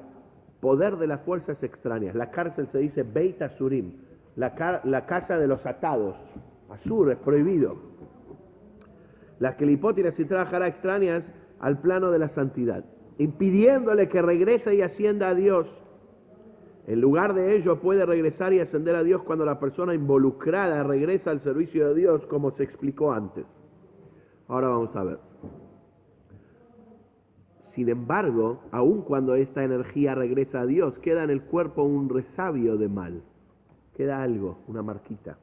poder de las fuerzas extrañas. La cárcel se dice Beit Asurim, la casa de los atados. Asur es prohibido. las kelipot y las sitra jara extrañas al plano de la santidad, impidiéndole que regrese y ascienda a Dios. En lugar de ello, puede regresar y ascender a Dios cuando la persona involucrada regresa al servicio de Dios, como se explicó antes. Ahora vamos a ver. Sin embargo, aun cuando esta energía regresa a Dios, queda en el cuerpo un resabio de mal. Queda algo, una marquita.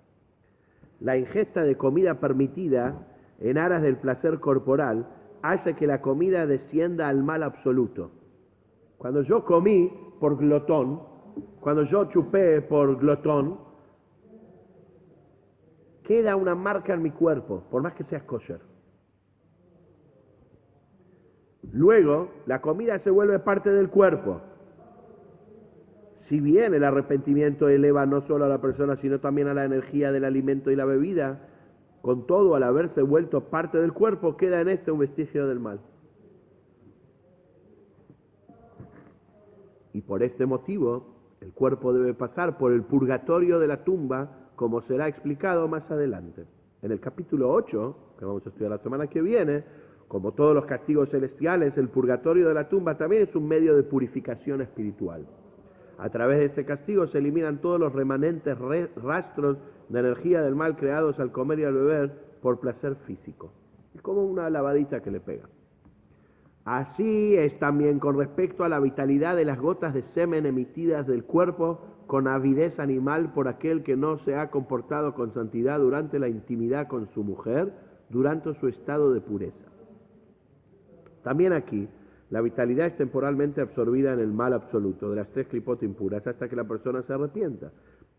La ingesta de comida permitida en aras del placer corporal hace que la comida descienda al mal absoluto. Cuando yo comí por glotón, cuando yo chupé por glotón, queda una marca en mi cuerpo, por más que sea kosher. Luego, la comida se vuelve parte del cuerpo. Si bien el arrepentimiento eleva no solo a la persona, sino también a la energía del alimento y la bebida, con todo, al haberse vuelto parte del cuerpo, queda en este un vestigio del mal. Y por este motivo, el cuerpo debe pasar por el purgatorio de la tumba, como será explicado más adelante. En el capítulo 8, que vamos a estudiar la semana que viene, como todos los castigos celestiales, el purgatorio de la tumba también es un medio de purificación espiritual. A través de este castigo se eliminan todos los remanentes rastros de energía del mal creados al comer y al beber por placer físico. Es como una lavadita que le pega. Así es también con respecto a la vitalidad de las gotas de semen emitidas del cuerpo con avidez animal por aquel que no se ha comportado con santidad durante la intimidad con su mujer, durante su estado de pureza. También aquí, la vitalidad es temporalmente absorbida en el mal absoluto de las tres clipot impuras hasta que la persona se arrepienta.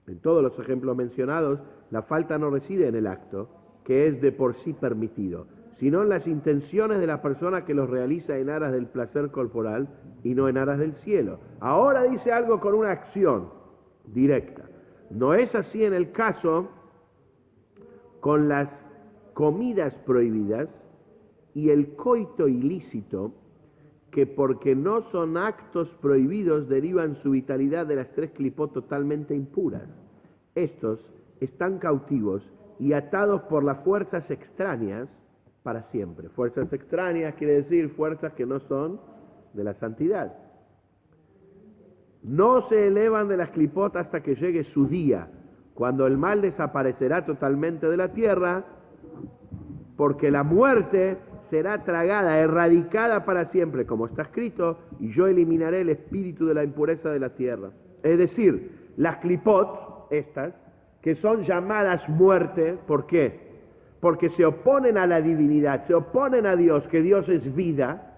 En todos los ejemplos mencionados, la falta no reside en el acto, que es de por sí permitido, sino en las intenciones de la persona que los realiza en aras del placer corporal y no en aras del cielo. Ahora dice algo con una acción directa. No es así en el caso con las comidas prohibidas y el coito ilícito, que porque no son actos prohibidos derivan su vitalidad de las tres clipot totalmente impuras. Estos están cautivos y atados por las fuerzas extrañas para siempre. Fuerzas extrañas quiere decir fuerzas que no son de la santidad. No se elevan de las clipot hasta que llegue su día, cuando el mal desaparecerá totalmente de la tierra, porque la muerte será tragada, erradicada para siempre, como está escrito, y yo eliminaré el espíritu de la impureza de la tierra. Es decir, las clipot, estas, que son llamadas muerte, ¿por qué? Porque se oponen a la divinidad, se oponen a Dios, que Dios es vida.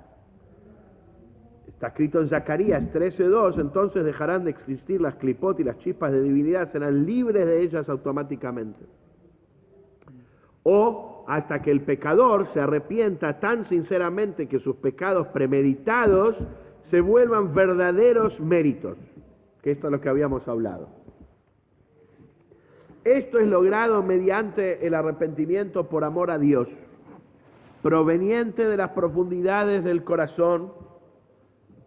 Está escrito en Zacarías 13:2, entonces dejarán de existir las clipot y las chispas de divinidad, serán libres de ellas automáticamente. O hasta que el pecador se arrepienta tan sinceramente que sus pecados premeditados se vuelvan verdaderos méritos, que esto es lo que habíamos hablado. Esto es logrado mediante el arrepentimiento por amor a Dios, proveniente de las profundidades del corazón,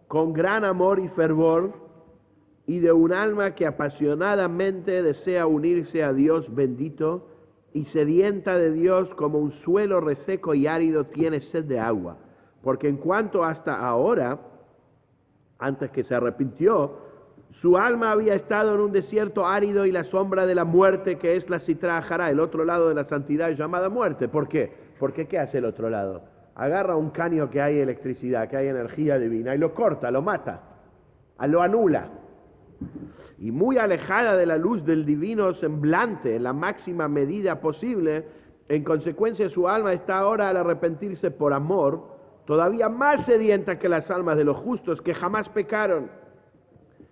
con gran amor y fervor, y de un alma que apasionadamente desea unirse a Dios bendito y sedienta de Dios como un suelo reseco y árido tiene sed de agua. Porque en cuanto hasta ahora, antes que se arrepintió, su alma había estado en un desierto árido y la sombra de la muerte, que es la Sitra Jara, el otro lado de la santidad llamada muerte. ¿Por qué? Porque ¿qué hace el otro lado? Agarra un caño que hay electricidad, que hay energía divina, y lo corta, lo mata, lo anula. Y muy alejada de la luz del divino semblante, en la máxima medida posible, en consecuencia su alma está ahora al arrepentirse por amor, todavía más sedienta que las almas de los justos que jamás pecaron.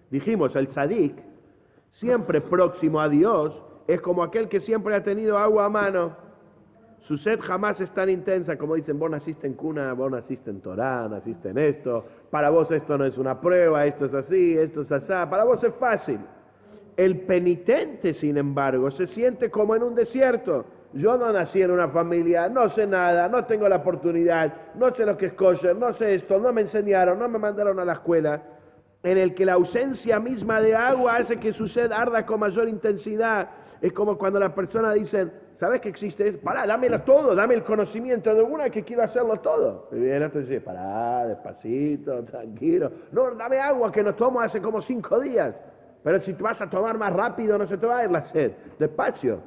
Dijimos, el tzadik, siempre próximo a Dios, es como aquel que siempre ha tenido agua a mano. Su sed jamás es tan intensa como dicen, vos naciste en cuna, vos naciste en Torá, naciste en esto, para vos esto no es una prueba, esto es así, esto es así, para vos es fácil. El penitente, sin embargo, se siente como en un desierto. Yo no nací en una familia, no sé nada, no tengo la oportunidad, no sé lo que es kosher, no sé esto, no me enseñaron, no me mandaron a la escuela. en el que la ausencia misma de agua hace que su sed arda con mayor intensidad. Es como cuando las personas dicen, ¿sabes que existe eso? Pará, dámelo todo, dame el conocimiento de una que quiero hacerlo todo. Y viene el otro y dice, pará, despacito, tranquilo. No, dame agua que nos tomo hace como 5 días. Pero si te vas a tomar más rápido, no se te va a ir la sed. Despacio.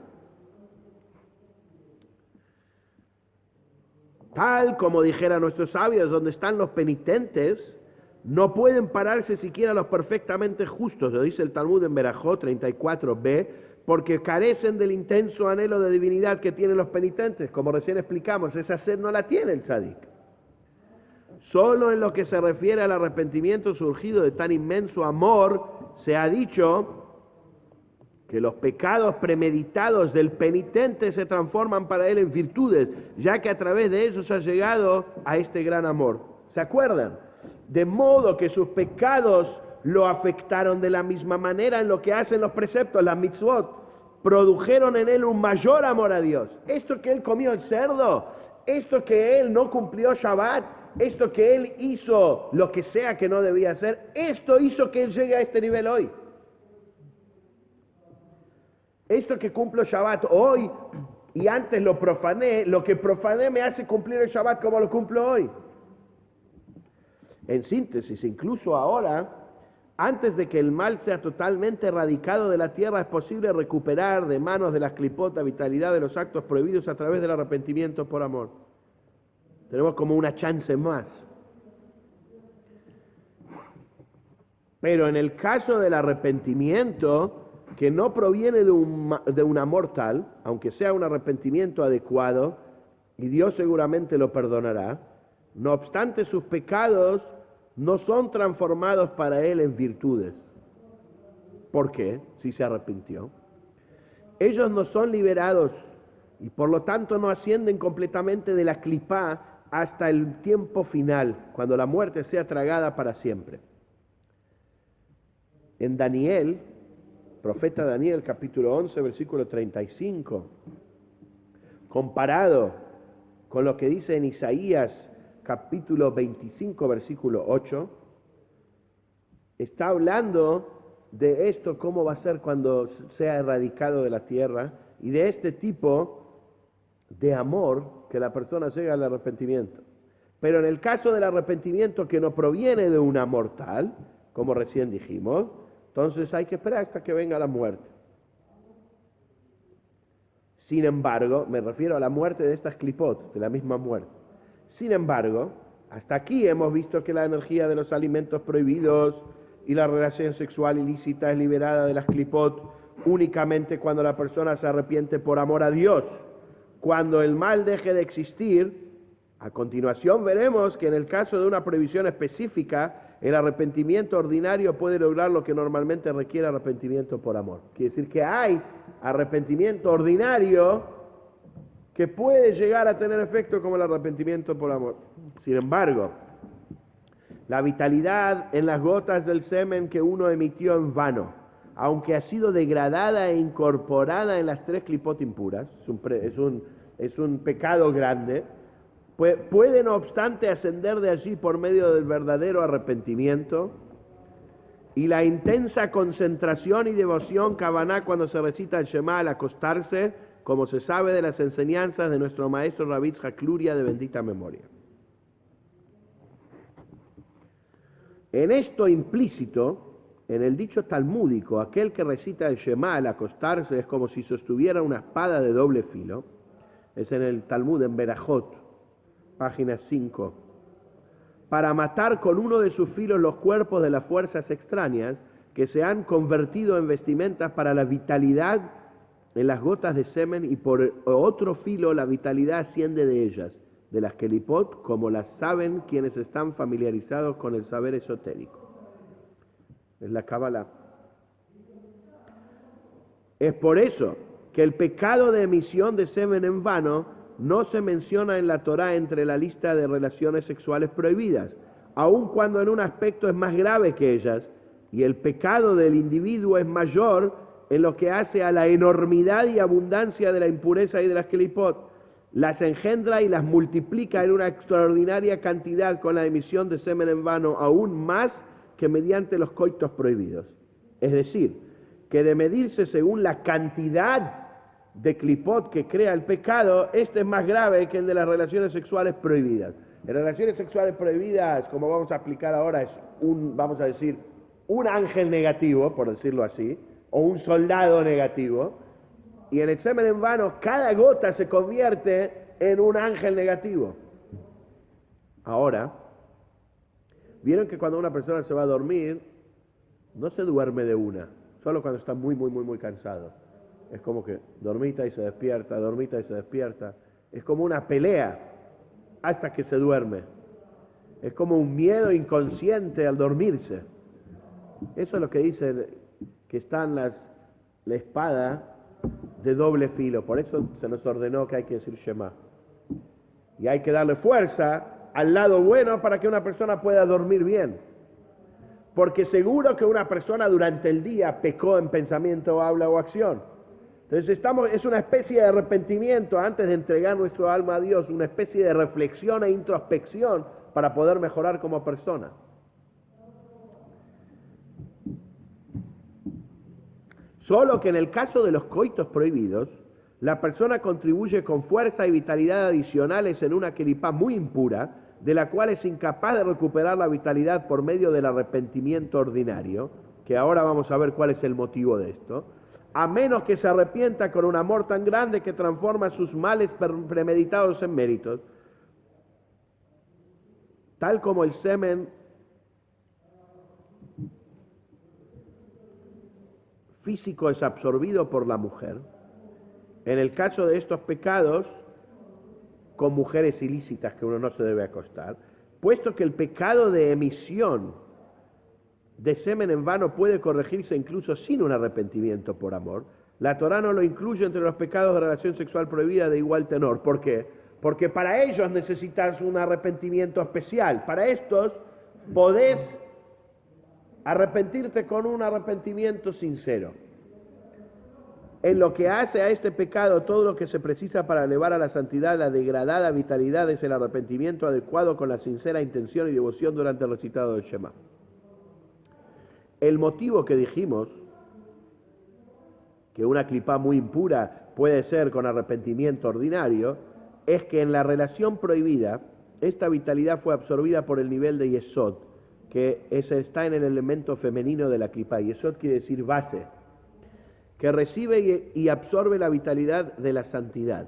Tal como dijeran nuestros sabios, donde están los penitentes, no pueden pararse siquiera los perfectamente justos, lo dice el Talmud en Berajot 34b, porque carecen del intenso anhelo de divinidad que tienen los penitentes. Como recién explicamos, esa sed no la tiene el tzadik. Solo en lo que se refiere al arrepentimiento surgido de tan inmenso amor, se ha dicho que los pecados premeditados del penitente se transforman para él en virtudes, ya que a través de ellos ha llegado a este gran amor. ¿Se acuerdan? De modo que sus pecados lo afectaron de la misma manera en lo que hacen los preceptos, las mitzvot. Produjeron en él un mayor amor a Dios. Esto que él comió el cerdo, esto que él no cumplió Shabbat, esto que él hizo lo que sea que no debía hacer, esto hizo que él llegue a este nivel hoy. Esto que cumplo Shabbat hoy y antes lo profané, lo que profané me hace cumplir el Shabbat como lo cumplo hoy. En síntesis, incluso ahora, antes de que el mal sea totalmente erradicado de la tierra, es posible recuperar de manos de las clipot la vitalidad de los actos prohibidos a través del arrepentimiento por amor. Tenemos como una chance más. Pero en el caso del arrepentimiento, que no proviene de un amor tal, aunque sea un arrepentimiento adecuado, y Dios seguramente lo perdonará, no obstante sus pecados no son transformados para él en virtudes. ¿Por qué? Si se arrepintió. Ellos no son liberados y por lo tanto no ascienden completamente de la clipá hasta el tiempo final, cuando la muerte sea tragada para siempre. En Daniel, profeta Daniel, capítulo 11, versículo 35, comparado con lo que dice en Isaías, capítulo 25, versículo 8, está hablando de esto, cómo va a ser cuando sea erradicado de la tierra, y de este tipo de amor que la persona llega al arrepentimiento. Pero en el caso del arrepentimiento que no proviene de un amor tal, como recién dijimos, entonces hay que esperar hasta que venga la muerte. Sin embargo, me refiero a la muerte de estas clipot, de la misma muerte. Sin embargo, hasta aquí hemos visto que la energía de los alimentos prohibidos y la relación sexual ilícita es liberada de las clipot únicamente cuando la persona se arrepiente por amor a Dios. Cuando el mal deje de existir, a continuación veremos que en el caso de una prohibición específica, el arrepentimiento ordinario puede lograr lo que normalmente requiere arrepentimiento por amor. Quiere decir que hay arrepentimiento ordinario que puede llegar a tener efecto como el arrepentimiento por amor. Sin embargo, la vitalidad en las gotas del semen que uno emitió en vano, aunque ha sido degradada e incorporada en las 3 clipot impuras, es un pecado grande, puede no obstante ascender de allí por medio del verdadero arrepentimiento y la intensa concentración y devoción kavaná cuando se recita el Shema al acostarse, como se sabe de las enseñanzas de nuestro maestro Rabbi Yitzhak Luria de bendita memoria. En esto implícito, en el dicho talmúdico, aquel que recita el Shema al acostarse es como si sostuviera una espada de doble filo, es en el Talmud en Berajot, página 5, para matar con uno de sus filos los cuerpos de las fuerzas extrañas que se han convertido en vestimentas para la vitalidad en las gotas de semen, y por otro filo la vitalidad asciende de ellas, de las kelipot, como las saben quienes están familiarizados con el saber esotérico. Es la Kabbalah. Es por eso que el pecado de emisión de semen en vano no se menciona en la Torá entre la lista de relaciones sexuales prohibidas, aun cuando en un aspecto es más grave que ellas, y el pecado del individuo es mayor en lo que hace a la enormidad y abundancia de la impureza y de las kelipot. Las engendra y las multiplica en una extraordinaria cantidad con la emisión de semen en vano, aún más que mediante los coitos prohibidos. Es decir, que de medirse según la cantidad de clipot que crea el pecado, este es más grave que el de las relaciones sexuales prohibidas. En relaciones sexuales prohibidas, como vamos a explicar ahora, es vamos a decir, un ángel negativo, por decirlo así, o un soldado negativo, y en el semen en vano cada gota se convierte en un ángel negativo. Ahora, vieron que cuando una persona se va a dormir, no se duerme de una, solo cuando está muy cansado. Es como que dormita y se despierta, dormita y se despierta. Es como una pelea hasta que se duerme. Es como un miedo inconsciente al dormirse. Eso es lo que dice que están la espada de doble filo. Por eso se nos ordenó que hay que decir Shema. Y hay que darle fuerza al lado bueno para que una persona pueda dormir bien. Porque seguro que una persona durante el día pecó en pensamiento, habla o acción. Entonces es una especie de arrepentimiento antes de entregar nuestro alma a Dios, una especie de reflexión e introspección para poder mejorar como persona. Solo que en el caso de los coitos prohibidos, la persona contribuye con fuerza y vitalidad adicionales en una kelipá muy impura, de la cual es incapaz de recuperar la vitalidad por medio del arrepentimiento ordinario, que ahora vamos a ver cuál es el motivo de esto, a menos que se arrepienta con un amor tan grande que transforma sus males premeditados en méritos, tal como el semen físico es absorbido por la mujer. En el caso de estos pecados, con mujeres ilícitas que uno no se debe acostar, puesto que el pecado de emisión de semen en vano puede corregirse incluso sin un arrepentimiento por amor, la Torá no lo incluye entre los pecados de relación sexual prohibida de igual tenor. ¿Por qué? Porque para ellos necesitas un arrepentimiento especial. Para estos podés arrepentirte con un arrepentimiento sincero. En lo que hace a este pecado, todo lo que se precisa para elevar a la santidad la degradada vitalidad es el arrepentimiento adecuado con la sincera intención y devoción durante el recitado del Shema. El motivo que dijimos, que una clipá muy impura puede ser con arrepentimiento ordinario, es que en la relación prohibida, esta vitalidad fue absorbida por el nivel de Yesod, que está en el elemento femenino de la clipá. Yesod quiere decir base, que recibe y absorbe la vitalidad de la santidad.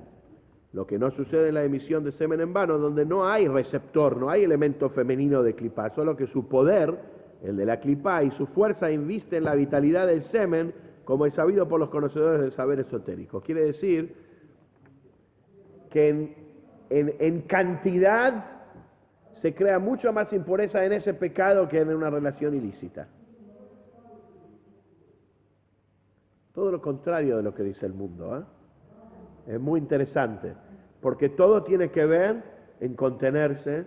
Lo que no sucede en la emisión de semen en vano, donde no hay receptor, no hay elemento femenino de clipá, solo que su poder, el de la clipá, y su fuerza inviste en la vitalidad del semen, como es sabido por los conocedores del saber esotérico. Quiere decir que en cantidad se crea mucho más impureza en ese pecado que en una relación ilícita. Todo lo contrario de lo que dice el mundo, ¿eh? Es muy interesante, porque todo tiene que ver en contenerse,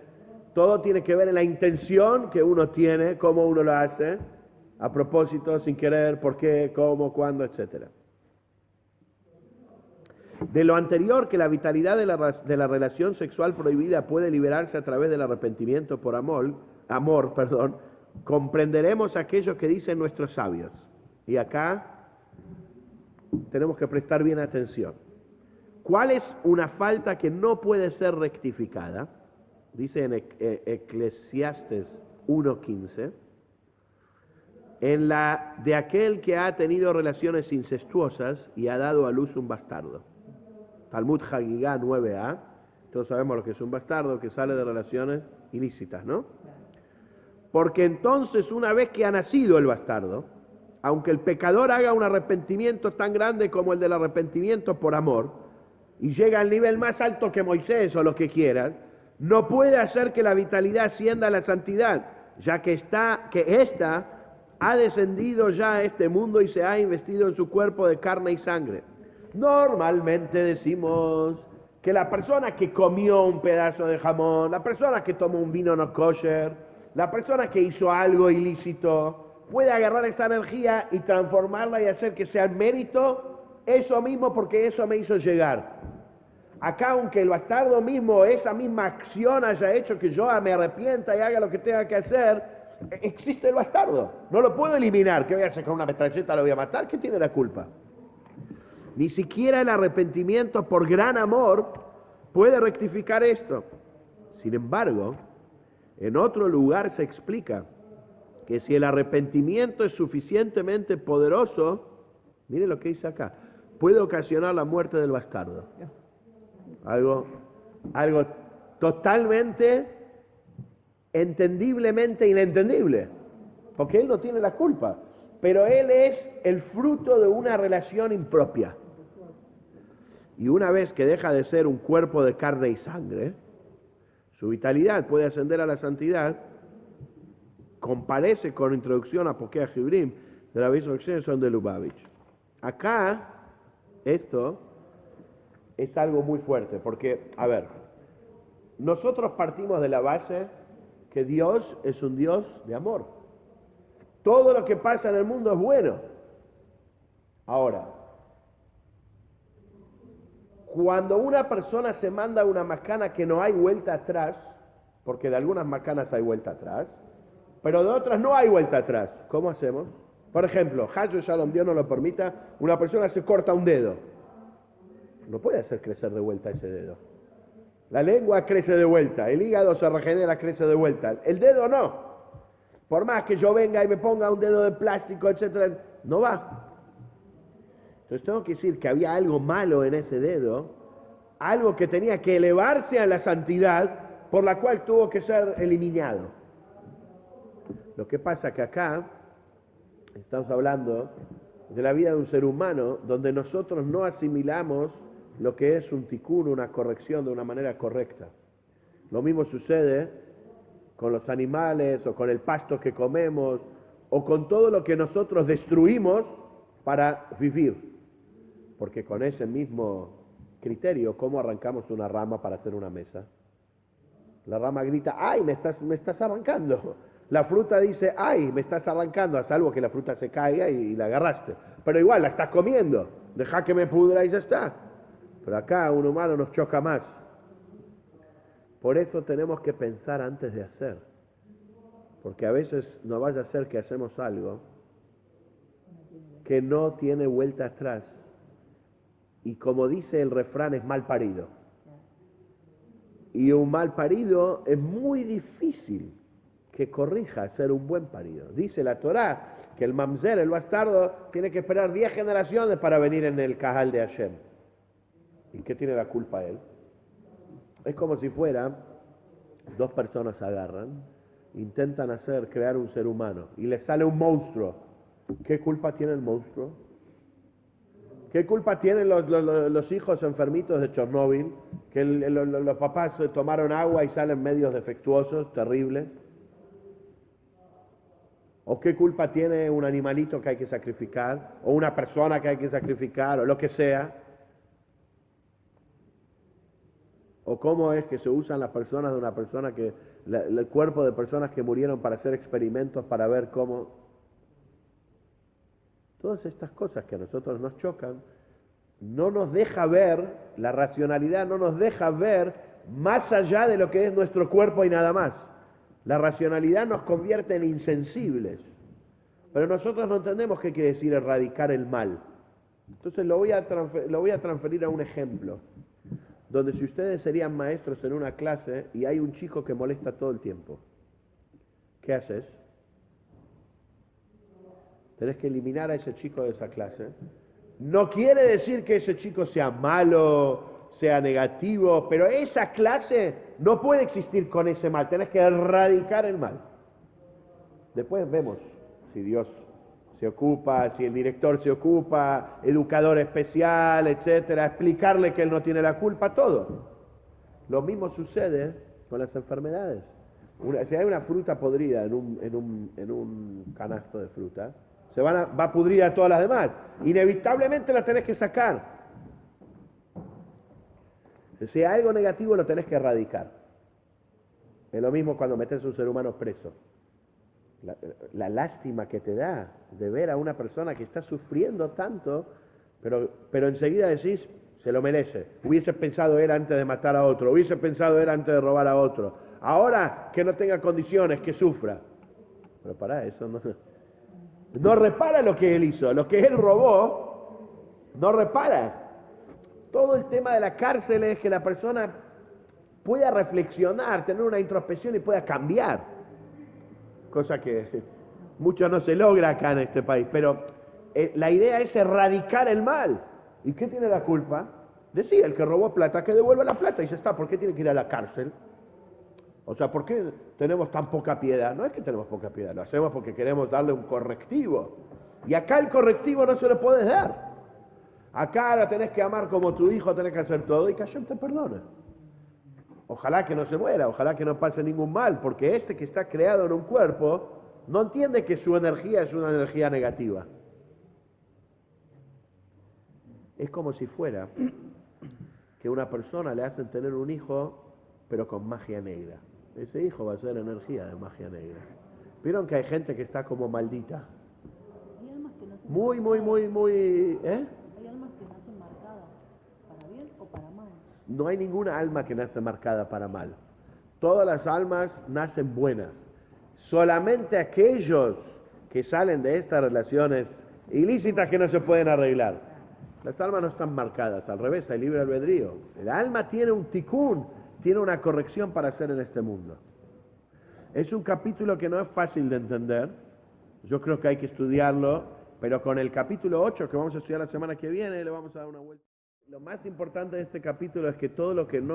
todo tiene que ver en la intención que uno tiene, cómo uno lo hace, a propósito, sin querer, por qué, cómo, cuándo, etc. De lo anterior, que la vitalidad de la relación sexual prohibida puede liberarse a través del arrepentimiento por amor, comprenderemos aquello que dicen nuestros sabios. Y acá tenemos que prestar bien atención. ¿Cuál es una falta que no puede ser rectificada? Dice en Eclesiastes 1:15, en la de aquel que ha tenido relaciones incestuosas y ha dado a luz un bastardo. Talmud Hagigá 9a, todos sabemos lo que es un bastardo, que sale de relaciones ilícitas, ¿no? Porque entonces, una vez que ha nacido el bastardo, aunque el pecador haga un arrepentimiento tan grande como el del arrepentimiento por amor, y llega al nivel más alto que Moisés o lo que quieran, no puede hacer que la vitalidad ascienda a la santidad, ya que ésta ha descendido ya a este mundo y se ha investido en su cuerpo de carne y sangre. Normalmente decimos que la persona que comió un pedazo de jamón, la persona que tomó un vino no kosher, la persona que hizo algo ilícito, puede agarrar esa energía y transformarla y hacer que sea el mérito eso mismo porque eso me hizo llegar. Acá, aunque el bastardo mismo, esa misma acción haya hecho que yo me arrepienta y haga lo que tenga que hacer, Existe el bastardo. No lo puedo eliminar. ¿Qué voy a hacer con una metralleta? ¿Lo voy a matar? ¿Qué tiene la culpa? Ni siquiera el arrepentimiento por gran amor puede rectificar esto. Sin embargo, en otro lugar se explica que si el arrepentimiento es suficientemente poderoso, mire lo que dice acá, puede ocasionar la muerte del bastardo. Algo totalmente, entendiblemente inentendible, porque él no tiene la culpa, pero él es el fruto de una relación impropia. Y una vez que deja de ser un cuerpo de carne y sangre, su vitalidad puede ascender a la santidad. Comparece con introducción a Pokea Jibrim de la Resurrección de Lubavitch. Acá, esto es algo muy fuerte, porque, a ver, nosotros partimos de la base que Dios es un Dios de amor. Todo lo que pasa en el mundo es bueno. Ahora, cuando una persona se manda una macana que no hay vuelta atrás, porque de algunas macanas hay vuelta atrás, pero de otras no hay vuelta atrás, ¿cómo hacemos? Por ejemplo, Hayo Shalom, Dios no lo permita, una persona se corta un dedo. No puede hacer crecer de vuelta ese dedo. La lengua crece de vuelta, el hígado se regenera, crece de vuelta. El dedo no. Por más que yo venga y me ponga un dedo de plástico, etcétera, no va. Entonces tengo que decir que había algo malo en ese dedo, algo que tenía que elevarse a la santidad, por la cual tuvo que ser eliminado. Lo que pasa que acá estamos hablando de la vida de un ser humano donde nosotros no asimilamos lo que es un tikkun, una corrección de una manera correcta. Lo mismo sucede con los animales o con el pasto que comemos o con todo lo que nosotros destruimos para vivir. Porque con ese mismo criterio, ¿cómo arrancamos una rama para hacer una mesa? La rama grita, ¡ay, me estás arrancando! La fruta dice, ¡ay, me estás arrancando! A salvo que la fruta se caiga y la agarraste. Pero igual, la estás comiendo. Deja que me pudra y ya está. Pero acá un humano nos choca más. Por eso tenemos que pensar antes de hacer. Porque a veces no vaya a ser que hacemos algo que no tiene vuelta atrás. Y como dice el refrán, es mal parido. Y un mal parido es muy difícil que corrija a ser un buen parido. Dice la Torá que el mamzer, el bastardo, tiene que esperar 10 generaciones para venir en el Kahal de Hashem. ¿Y qué tiene la culpa él? Es como si fuera, dos personas agarran, intentan crear un ser humano y le sale un monstruo. ¿Qué culpa tiene el monstruo? ¿Qué culpa tienen los hijos enfermitos de Chernóbil? Que los papás tomaron agua y salen medios defectuosos, terribles. ¿O qué culpa tiene un animalito que hay que sacrificar? ¿O una persona que hay que sacrificar? ¿O lo que sea? ¿O cómo es que se usan las personas de una persona que... el cuerpo de personas que murieron para hacer experimentos para ver cómo... Todas estas cosas que a nosotros nos chocan, no nos deja ver, la racionalidad no nos deja ver más allá de lo que es nuestro cuerpo y nada más. La racionalidad nos convierte en insensibles. Pero nosotros no entendemos qué quiere decir erradicar el mal. Entonces lo voy a transferir a un ejemplo, donde si ustedes serían maestros en una clase y hay un chico que molesta todo el tiempo, ¿qué haces? Tenés que eliminar a ese chico de esa clase. No quiere decir que ese chico sea malo, sea negativo, pero esa clase no puede existir con ese mal. Tenés que erradicar el mal. Después vemos si Dios se ocupa, si el director se ocupa, educador especial, etcétera, explicarle que él no tiene la culpa, todo. Lo mismo sucede con las enfermedades. Si hay una fruta podrida en un canasto de fruta, va a pudrir a todas las demás. Inevitablemente la tenés que sacar. Si hay algo negativo lo tenés que erradicar. Es lo mismo cuando metes a un ser humano preso. La lástima que te da de ver a una persona que está sufriendo tanto, pero enseguida decís, se lo merece. Hubiese pensado él antes de matar a otro, hubiese pensado él antes de robar a otro. Ahora que no tenga condiciones, que sufra. Pero pará, eso no repara lo que él hizo, lo que él robó, no repara. Todo el tema de la cárcel es que la persona pueda reflexionar, tener una introspección y pueda cambiar. Cosa que mucho no se logra acá en este país, pero la idea es erradicar el mal. ¿Y qué tiene la culpa? Decía, el que robó plata, que devuelva la plata y ya está. ¿Por qué tiene que ir a la cárcel? O sea, ¿por qué tenemos tan poca piedad? No es que tenemos poca piedad, lo hacemos porque queremos darle un correctivo. Y acá el correctivo no se lo puedes dar. Acá la tenés que amar como tu hijo, tenés que hacer todo y que Hashem te perdone. Ojalá que no se muera, ojalá que no pase ningún mal, porque este que está creado en un cuerpo no entiende que su energía es una energía negativa. Es como si fuera que una persona le hacen tener un hijo, pero con magia negra. Ese hijo va a ser energía de magia negra. ¿Vieron que hay gente que está como maldita? Hay almas que nacen Muy, Hay almas que nacen marcadas, para bien o para mal. No hay ninguna alma que nace marcada para mal. Todas las almas nacen buenas. Solamente aquellos que salen de estas relaciones ilícitas que no se pueden arreglar. Las almas no están marcadas, al revés, hay libre albedrío. El alma tiene un tikkun, tiene una corrección para hacer en este mundo. Es un capítulo que no es fácil de entender. Yo creo que hay que estudiarlo, pero con el capítulo 8 que vamos a estudiar la semana que viene, le vamos a dar una vuelta. Lo más importante de este capítulo es que todo lo que no